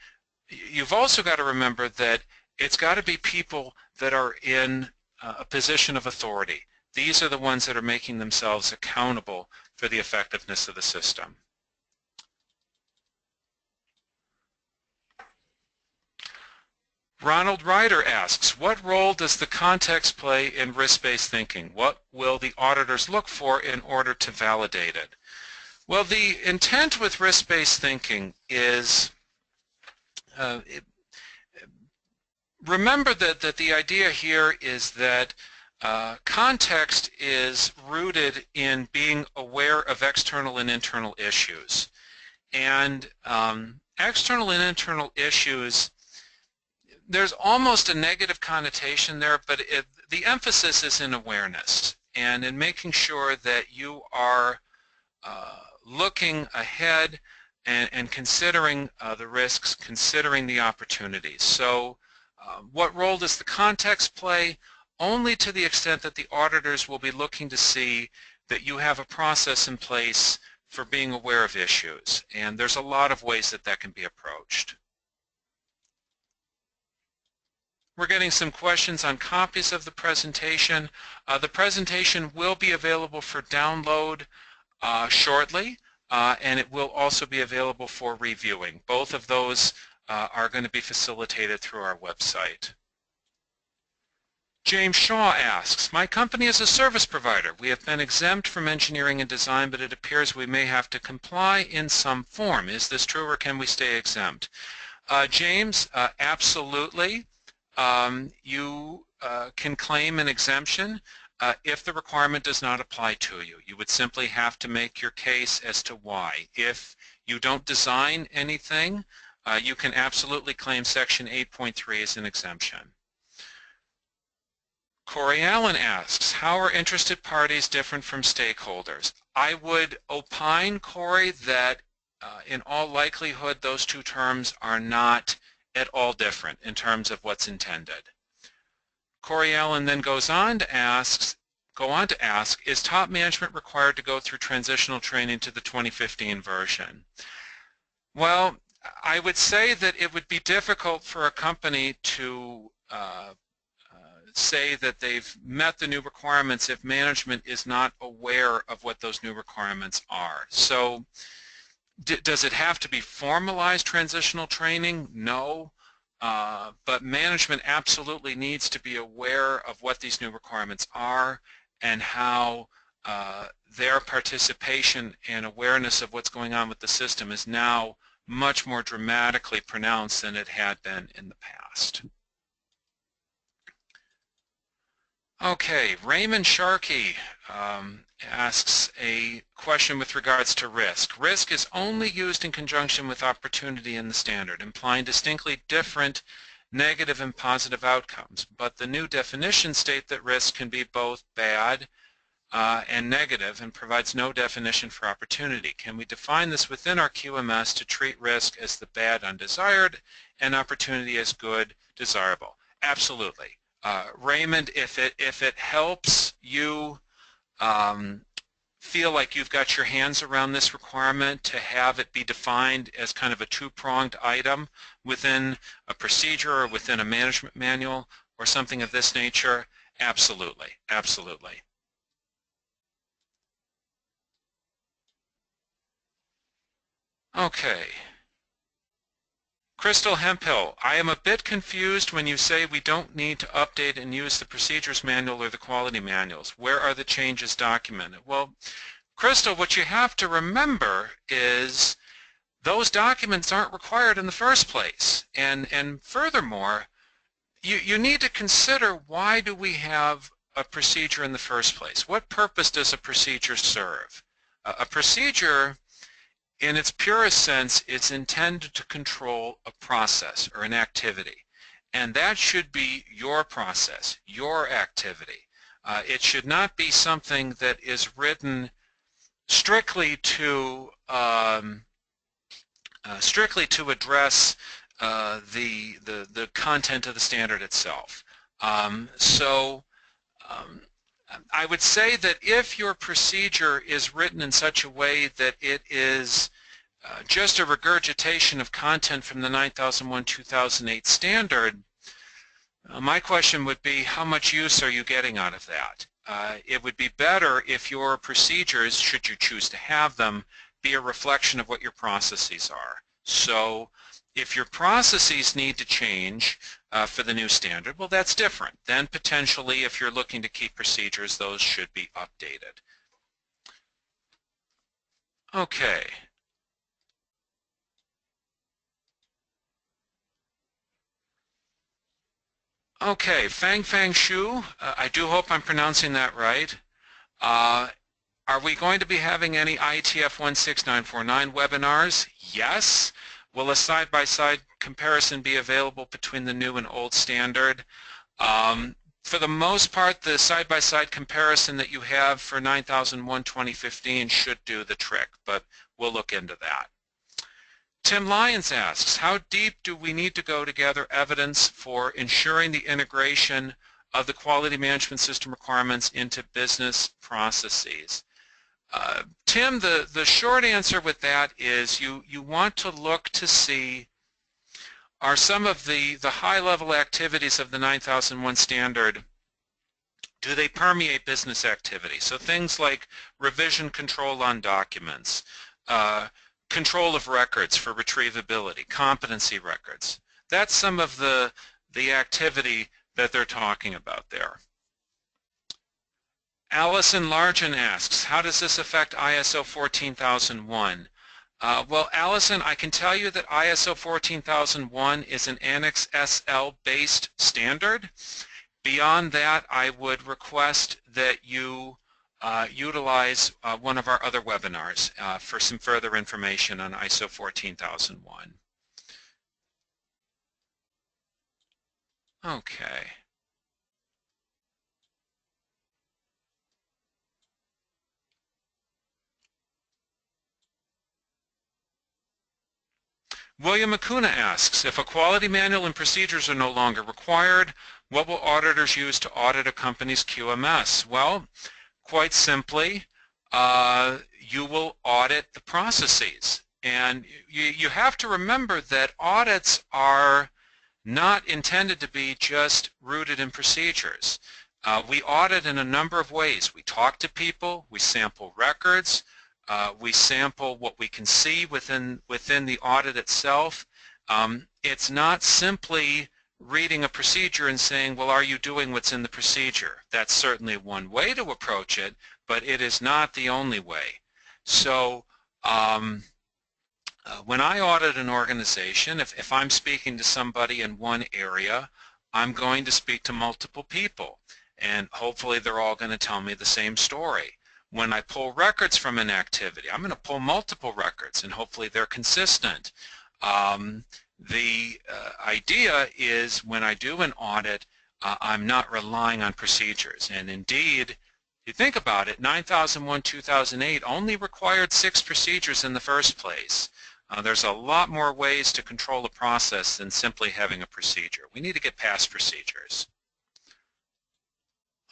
you've also got to remember that it's got to be people that are in a position of authority. These are the ones that are making themselves accountable for the effectiveness of the system. Ronald Ryder asks, what role does the context play in risk-based thinking? What will the auditors look for in order to validate it? Well, the intent with risk-based thinking is remember that the idea here is that context is rooted in being aware of external and internal issues. And external and internal issues, there's almost a negative connotation there, but the emphasis is in awareness and in making sure that you are looking ahead and considering the risks, considering the opportunities. So what role does the context play? Only to the extent that the auditors will be looking to see that you have a process in place for being aware of issues. And there's a lot of ways that that can be approached. We're getting some questions on copies of the presentation. The presentation will be available for download shortly, and it will also be available for reviewing. Both of those are going to be facilitated through our website. James Shaw asks, my company is a service provider. We have been exempt from engineering and design, but it appears we may have to comply in some form. Is this true, or can we stay exempt? James, absolutely. You can claim an exemption. if the requirement does not apply to you. You would simply have to make your case as to why. If you don't design anything, you can absolutely claim Section 8.3 as an exemption. Corey Allen asks, how are interested parties different from stakeholders? I would opine, Corey, that in all likelihood those two terms are not at all different in terms of what's intended. Corey Allen then goes on to ask, is top management required to go through transitional training to the 2015 version? Well, I would say that it would be difficult for a company to say that they've met the new requirements if management is not aware of what those new requirements are. So does it have to be formalized transitional training? No. But management absolutely needs to be aware of what these new requirements are and how their participation and awareness of what's going on with the system is now much more dramatically pronounced than it had been in the past. Okay, Raymond Sharkey asks a question with regards to risk. Risk is only used in conjunction with opportunity in the standard, implying distinctly different negative and positive outcomes. But the new definitions state that risk can be both bad and negative and provides no definition for opportunity. Can we define this within our QMS to treat risk as the bad, undesired, and opportunity as good, desirable? Absolutely. Raymond, if it helps you feel like you've got your hands around this requirement to have it be defined as kind of a two-pronged item within a procedure or within a management manual or something of this nature, absolutely, absolutely. Okay. Crystal Hemphill, I am a bit confused when you say we don't need to update and use the procedures manual or the quality manuals. Where are the changes documented? Well, Crystal, what you have to remember is those documents aren't required in the first place. And furthermore, you need to consider, why do we have a procedure in the first place? What purpose does a procedure serve? A procedure, in its purest sense, it's intended to control a process or an activity. And that should be your process, your activity. It should not be something that is written strictly to address the content of the standard itself. I would say that if your procedure is written in such a way that it is just a regurgitation of content from the 9001-2008 standard, my question would be, how much use are you getting out of that? It would be better if your procedures, should you choose to have them, be a reflection of what your processes are. So if your processes need to change for the new standard, well, that's different. Then potentially, if you're looking to keep procedures, those should be updated. Okay. Okay, Fang Shu, I do hope I'm pronouncing that right. Are we going to be having any IETF 16949 webinars? Yes. Will a side-by-side comparison be available between the new and old standard? For the most part, the side-by-side comparison that you have for 9001-2015 should do the trick, but we'll look into that. Tim Lyons asks, how deep do we need to go to gather evidence for ensuring the integration of the quality management system requirements into business processes? Tim, the short answer with that is you want to look to see, are some of the high-level activities of the 9001 standard, do they permeate business activity? So things like revision control on documents, control of records for retrievability, competency records. That's some of the activity that they're talking about there. Allison Largen asks, how does this affect ISO 14001? Well, Allison, I can tell you that ISO 14001 is an Annex SL based standard, Beyond that, I would request that you utilize one of our other webinars for some further information on ISO 14001. Okay. William Acuna asks, if a quality manual and procedures are no longer required, what will auditors use to audit a company's QMS? Well, quite simply, you will audit the processes. And you have to remember that audits are not intended to be just rooted in procedures. We audit in a number of ways. We talk to people, we sample records, we sample what we can see within the audit itself. It's not simply reading a procedure and saying, well, are you doing what's in the procedure? That's certainly one way to approach it, but it is not the only way. So when I audit an organization, if I'm speaking to somebody in one area, I'm going to speak to multiple people, and hopefully they're all going to tell me the same story. When I pull records from an activity, I'm going to pull multiple records, and hopefully they're consistent. The idea is when I do an audit, I'm not relying on procedures. And indeed, if you think about it, 9001-2008 only required 6 procedures in the first place. There's a lot more ways to control a process than simply having a procedure. We need to get past procedures.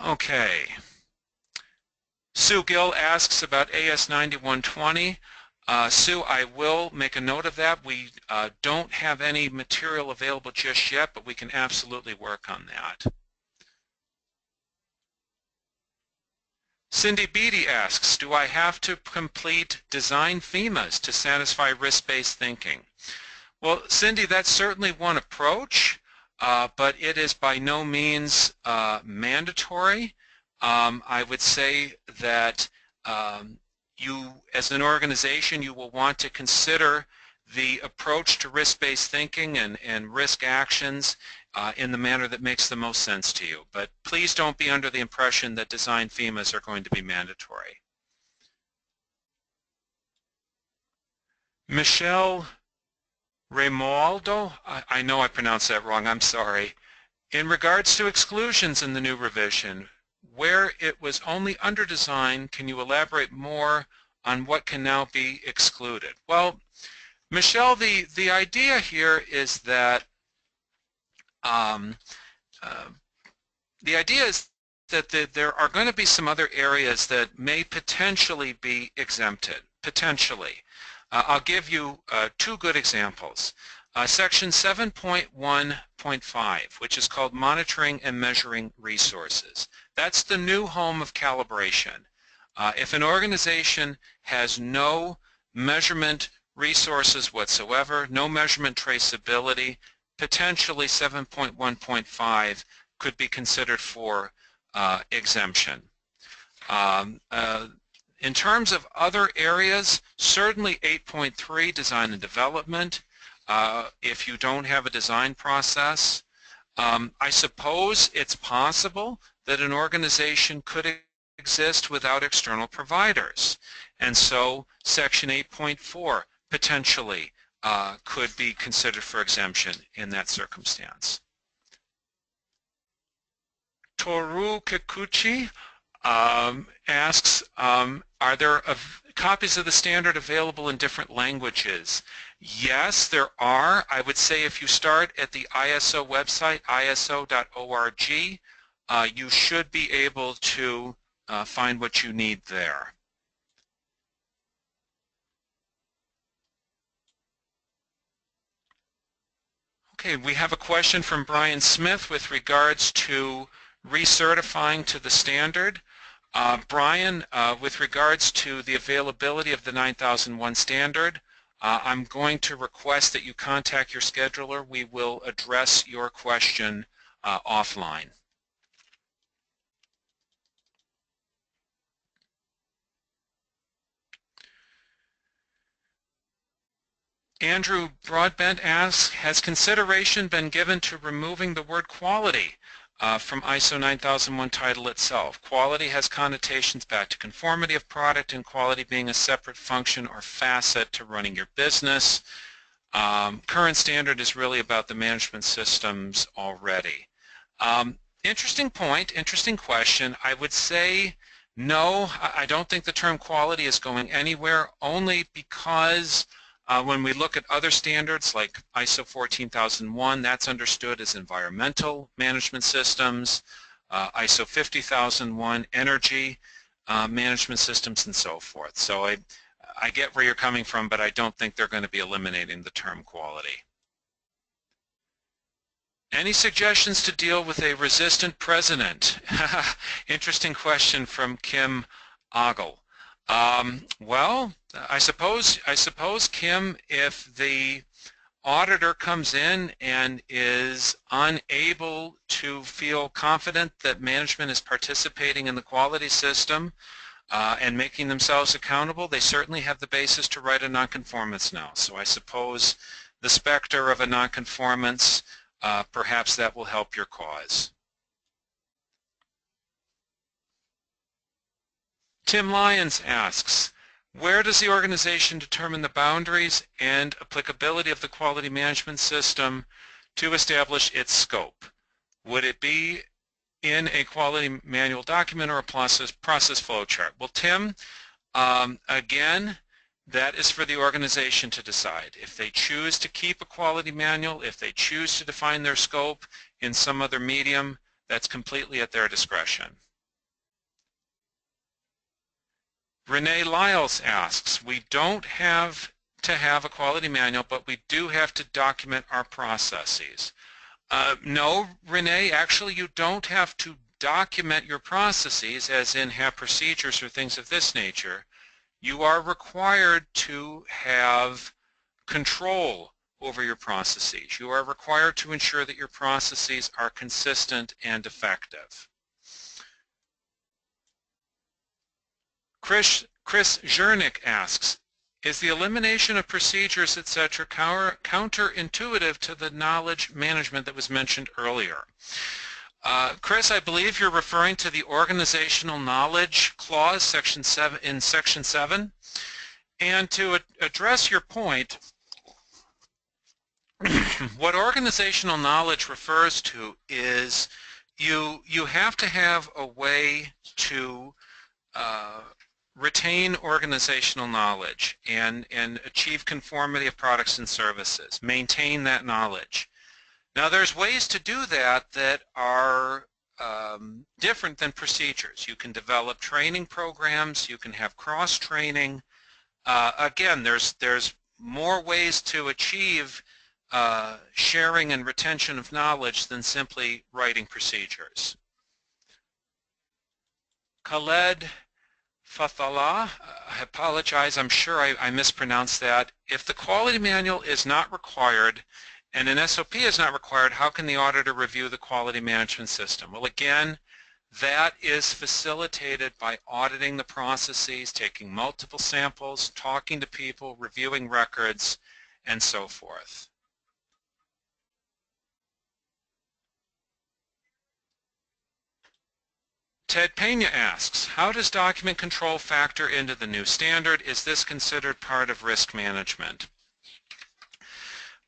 Okay. Sue Gill asks about AS 9120. Sue, I will make a note of that. We don't have any material available just yet, but we can absolutely work on that. Cindy Beatty asks, do I have to complete design FEMAs to satisfy risk-based thinking? Well, Cindy, that's certainly one approach, but it is by no means mandatory. I would say that you, as an organization, you will want to consider the approach to risk-based thinking and risk actions in the manner that makes the most sense to you. But please don't be under the impression that design FEMAs are going to be mandatory. Michelle Raymaldo, I know I pronounced that wrong, I'm sorry. In regards to exclusions in the new revision, where it was only under design, can you elaborate more on what can now be excluded? Well, Michelle, the idea here is that there are going to be some other areas that may potentially be exempted, potentially. I'll give you 2 good examples. Section 7.1.5, which is called Monitoring and Measuring Resources. That's the new home of calibration. If an organization has no measurement resources whatsoever, no measurement traceability, potentially 7.1.5 could be considered for exemption. In terms of other areas, certainly 8.3, design and development. If you don't have a design process, I suppose it's possible that an organization could exist without external providers. And so Section 8.4 potentially could be considered for exemption in that circumstance. Toru Kikuchi asks, are there copies of the standard available in different languages? Yes, there are. I would say if you start at the ISO website, iso.org, you should be able to find what you need there. Okay, we have a question from Brian Smith with regards to recertifying to the standard. Brian, with regards to the availability of the 9001 standard, I'm going to request that you contact your scheduler. We will address your question offline. Andrew Broadbent asks, has consideration been given to removing the word quality From ISO 9001 title itself. Quality has connotations back to conformity of product and quality being a separate function or facet to running your business. Current standard is really about the management systems already. Interesting point, interesting question. I would say no, I don't think the term quality is going anywhere, only because when we look at other standards like ISO 14001, that's understood as environmental management systems, ISO 50001, energy management systems, and so forth. So I get where you're coming from, but I don't think they're going to be eliminating the term quality. Any suggestions to deal with a resistant president? Interesting question from Kim Ogle. Well, I suppose, Kim, if the auditor comes in and is unable to feel confident that management is participating in the quality system and making themselves accountable, they certainly have the basis to write a nonconformance now. So I suppose the specter of a nonconformance, perhaps that will help your cause. Tim Lyons asks, where does the organization determine the boundaries and applicability of the quality management system to establish its scope? Would it be in a quality manual document or a process flow chart? Well, Tim, again, that is for the organization to decide. If they choose to keep a quality manual, if they choose to define their scope in some other medium, that's completely at their discretion. Renee Lyles asks, we don't have to have a quality manual, but we do have to document our processes. No, Renee, actually you don't have to document your processes as in have procedures or things of this nature. You are required to have control over your processes. You are required to ensure that your processes are consistent and effective. Chris Zernick asks, is the elimination of procedures, etc., counterintuitive to the knowledge management that was mentioned earlier? Chris, I believe you're referring to the organizational knowledge clause, section 7, in section 7. And to address your point, what organizational knowledge refers to is you have to have a way to retain organizational knowledge and achieve conformity of products and services, maintain that knowledge. Now there's ways to do that that are different than procedures. You can develop training programs, you can have cross-training. Again, there's more ways to achieve sharing and retention of knowledge than simply writing procedures. Khaled Fathala, I apologize, I'm sure I mispronounced that. If the quality manual is not required and an SOP is not required, how can the auditor review the quality management system? Well, again, that is facilitated by auditing the processes, taking multiple samples, talking to people, reviewing records, and so forth. Ted Pena asks, how does document control factor into the new standard? Is this considered part of risk management?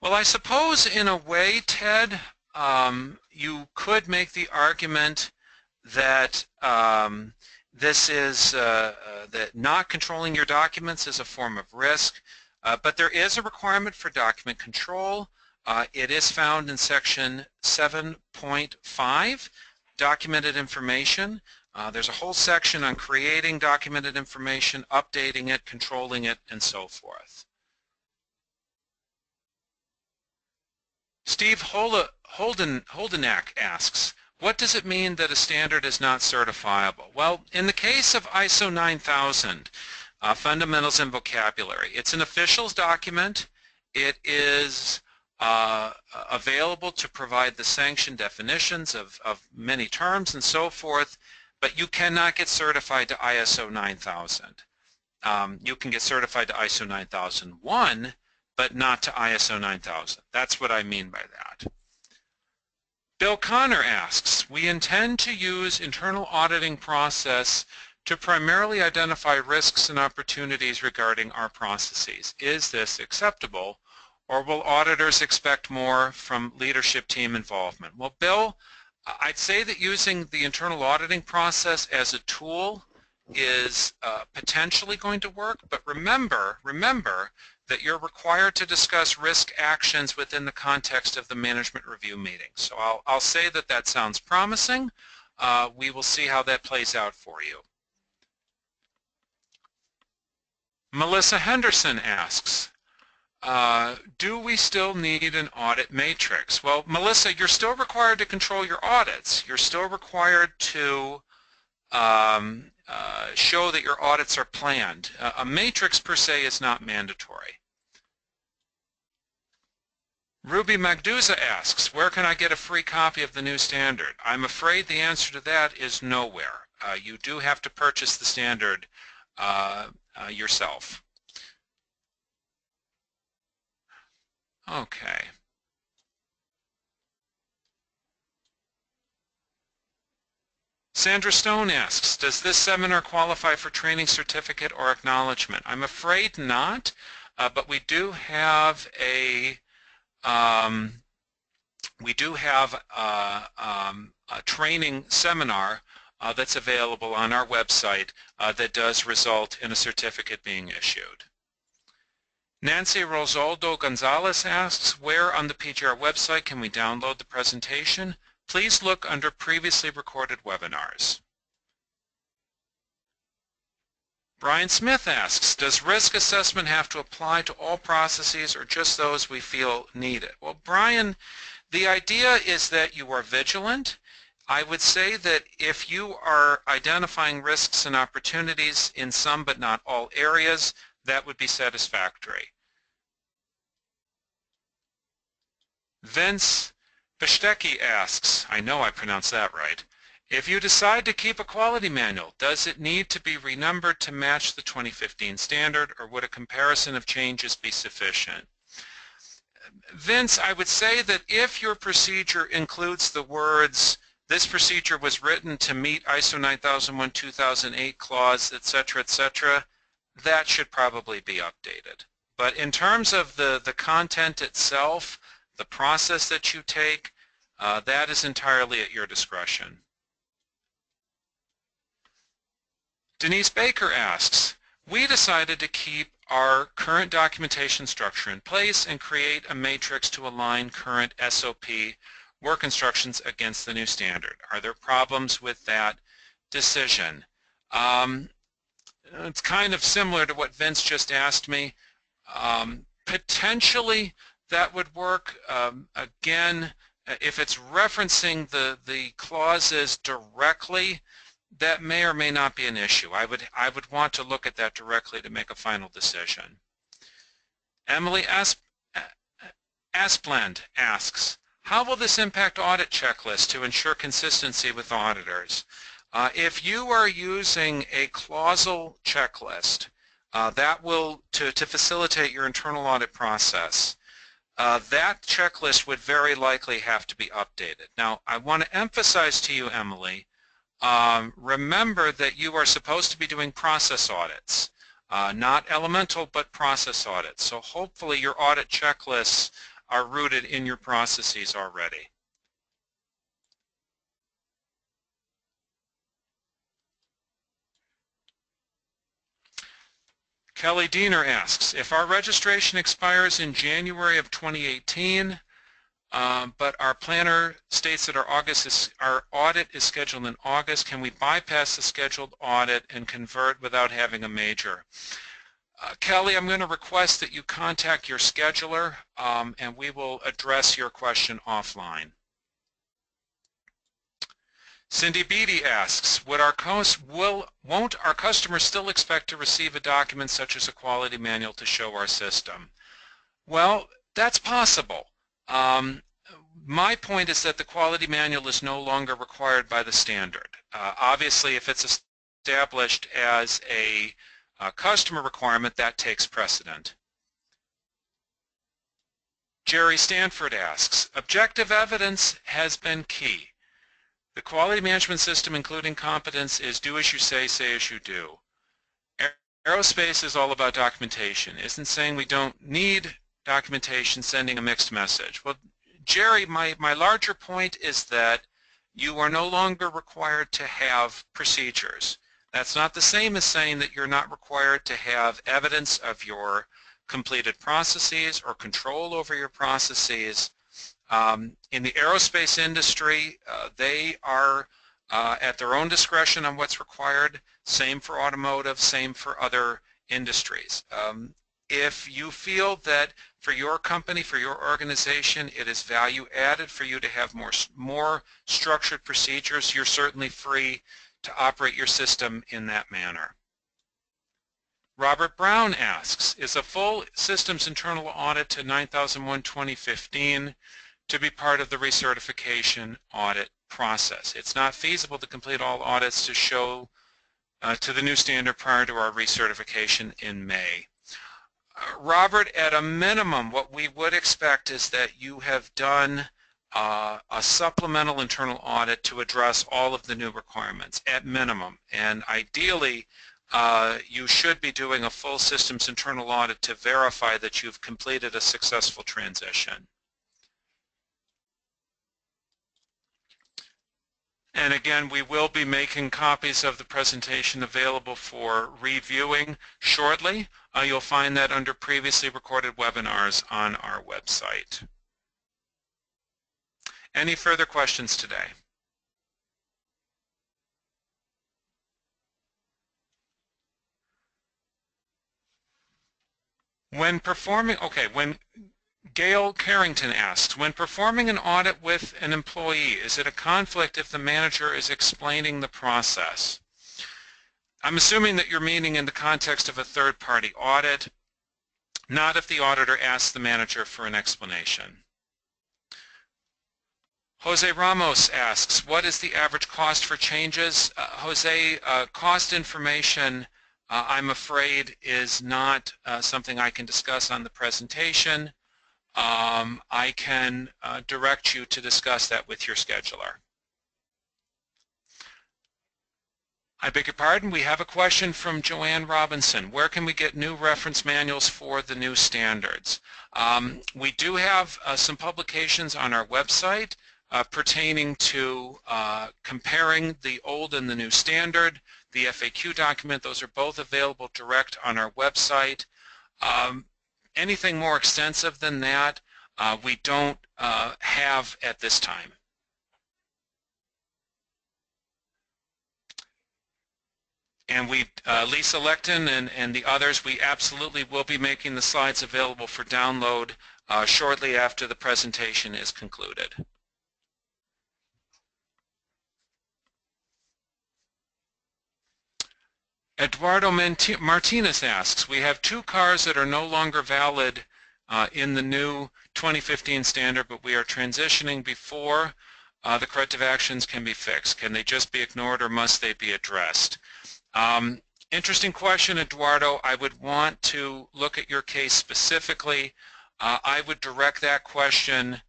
Well, I suppose in a way, Ted, you could make the argument that this is that not controlling your documents is a form of risk, but there is a requirement for document control. It is found in section 7.5. Documented information. There's a whole section on creating documented information, updating it, controlling it, and so forth. Steve Holdenack asks, what does it mean that a standard is not certifiable? Well, in the case of ISO 9000, Fundamentals and Vocabulary, it's an officials document. It is available to provide the sanctioned definitions of many terms and so forth, but you cannot get certified to ISO 9000. You can get certified to ISO 9001, but not to ISO 9000. That's what I mean by that. Bill Connor asks, we intend to use internal auditing process to primarily identify risks and opportunities regarding our processes. Is this acceptable, or will auditors expect more from leadership team involvement? Well, Bill, I'd say that using the internal auditing process as a tool is potentially going to work, but remember that you're required to discuss risk actions within the context of the management review meeting. So I'll say that that sounds promising. We will see how that plays out for you. Melissa Henderson asks, do we still need an audit matrix? Well, Melissa, you're still required to control your audits. You're still required to show that your audits are planned. A matrix per se is not mandatory. Ruby Magdusa asks, where can I get a free copy of the new standard? I'm afraid the answer to that is nowhere. You do have to purchase the standard yourself. Okay. Sandra Stone asks, does this seminar qualify for training certificate or acknowledgement? I'm afraid not, but we do have a training seminar that's available on our website that does result in a certificate being issued. Nancy Rosaldo Gonzalez asks, where on the PGR website can we download the presentation? Please look under previously recorded webinars. Brian Smith asks, does risk assessment have to apply to all processes or just those we feel need it? Well, Brian, the idea is that you are vigilant. I would say that if you are identifying risks and opportunities in some but not all areas, that would be satisfactory. Vince Bestecki asks, I know I pronounced that right, if you decide to keep a quality manual, does it need to be renumbered to match the 2015 standard, or would a comparison of changes be sufficient? Vince, I would say that if your procedure includes the words, this procedure was written to meet ISO 9001-2008 clause, etc., that should probably be updated. But in terms of the content itself, the process that you take, that is entirely at your discretion. Denise Baker asks, we decided to keep our current documentation structure in place and create a matrix to align current SOP work instructions against the new standard. Are there problems with that decision? It's kind of similar to what Vince just asked me. Potentially that would work. Again, if it's referencing the clauses directly, that may or may not be an issue. I would want to look at that directly to make a final decision. Emily Asplund asks, how will this impact audit checklists to ensure consistency with auditors? If you are using a clausal checklist, that will, to facilitate your internal audit process, that checklist would very likely have to be updated. Now, I want to emphasize to you, Emily, remember that you are supposed to be doing process audits, not elemental, but process audits. So hopefully your audit checklists are rooted in your processes already. Kelly Diener asks, if our registration expires in January of 2018, but our planner states that our audit is scheduled in August, can we bypass the scheduled audit and convert without having a major? Kelly, I'm going to request that you contact your scheduler and we will address your question offline. Cindy Beatty asks, won't our customers still expect to receive a document such as a quality manual to show our system? Well, that's possible. My point is that the quality manual is no longer required by the standard. Obviously, if it's established as a customer requirement, that takes precedent. Jerry Stanford asks, objective evidence has been key. The quality management system, including competence, is do as you say as you do. Aerospace is all about documentation. Isn't saying we don't need documentation sending a mixed message. Well, Jerry, my larger point is that you are no longer required to have procedures. That's not the same as saying that you're not required to have evidence of your completed processes or control over your processes. In the aerospace industry, they are at their own discretion on what's required. Same for automotive, same for other industries. If you feel that for your company, for your organization, it is value added for you to have more structured procedures, you're certainly free to operate your system in that manner. Robert Brown asks, is a full systems internal audit to 9001:2015 to be part of the recertification audit process? It's not feasible to complete all audits to show to the new standard prior to our recertification in May. Robert, at a minimum, what we would expect is that you have done a supplemental internal audit to address all of the new requirements, at minimum. And ideally, you should be doing a full systems internal audit to verify that you've completed a successful transition. And again, we will be making copies of the presentation available for reviewing shortly. You'll find that under previously recorded webinars on our website. Any further questions today? When Gail Carrington asks, when performing an audit with an employee, is it a conflict if the manager is explaining the process? I'm assuming that you're meaning in the context of a third-party audit, not if the auditor asks the manager for an explanation. Jose Ramos asks, what is the average cost for changes? Jose, cost information, I'm afraid, is not something I can discuss on the presentation. I can direct you to discuss that with your scheduler. I beg your pardon, we have a question from Joanne Robinson. Where can we get new reference manuals for the new standards? We do have some publications on our website pertaining to comparing the old and the new standard, the FAQ document. Those are both available direct on our website. Anything more extensive than that, we don't have at this time. And Lisa Lecton and the others, we absolutely will be making the slides available for download shortly after the presentation is concluded. Eduardo Martinez asks, we have 2 cars that are no longer valid in the new 2015 standard, but we are transitioning before the corrective actions can be fixed. Can they just be ignored or must they be addressed? Interesting question, Eduardo. I would want to look at your case specifically. I would direct that question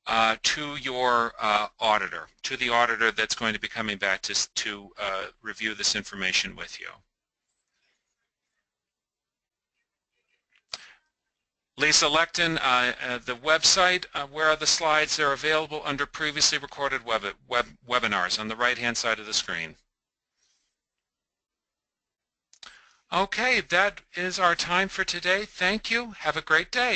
to your auditor, to the auditor that's going to be coming back to review this information with you. Lisa Lecton, the website, where are the slides? They're available under previously recorded webinars on the right-hand side of the screen. Okay, that is our time for today. Thank you. Have a great day.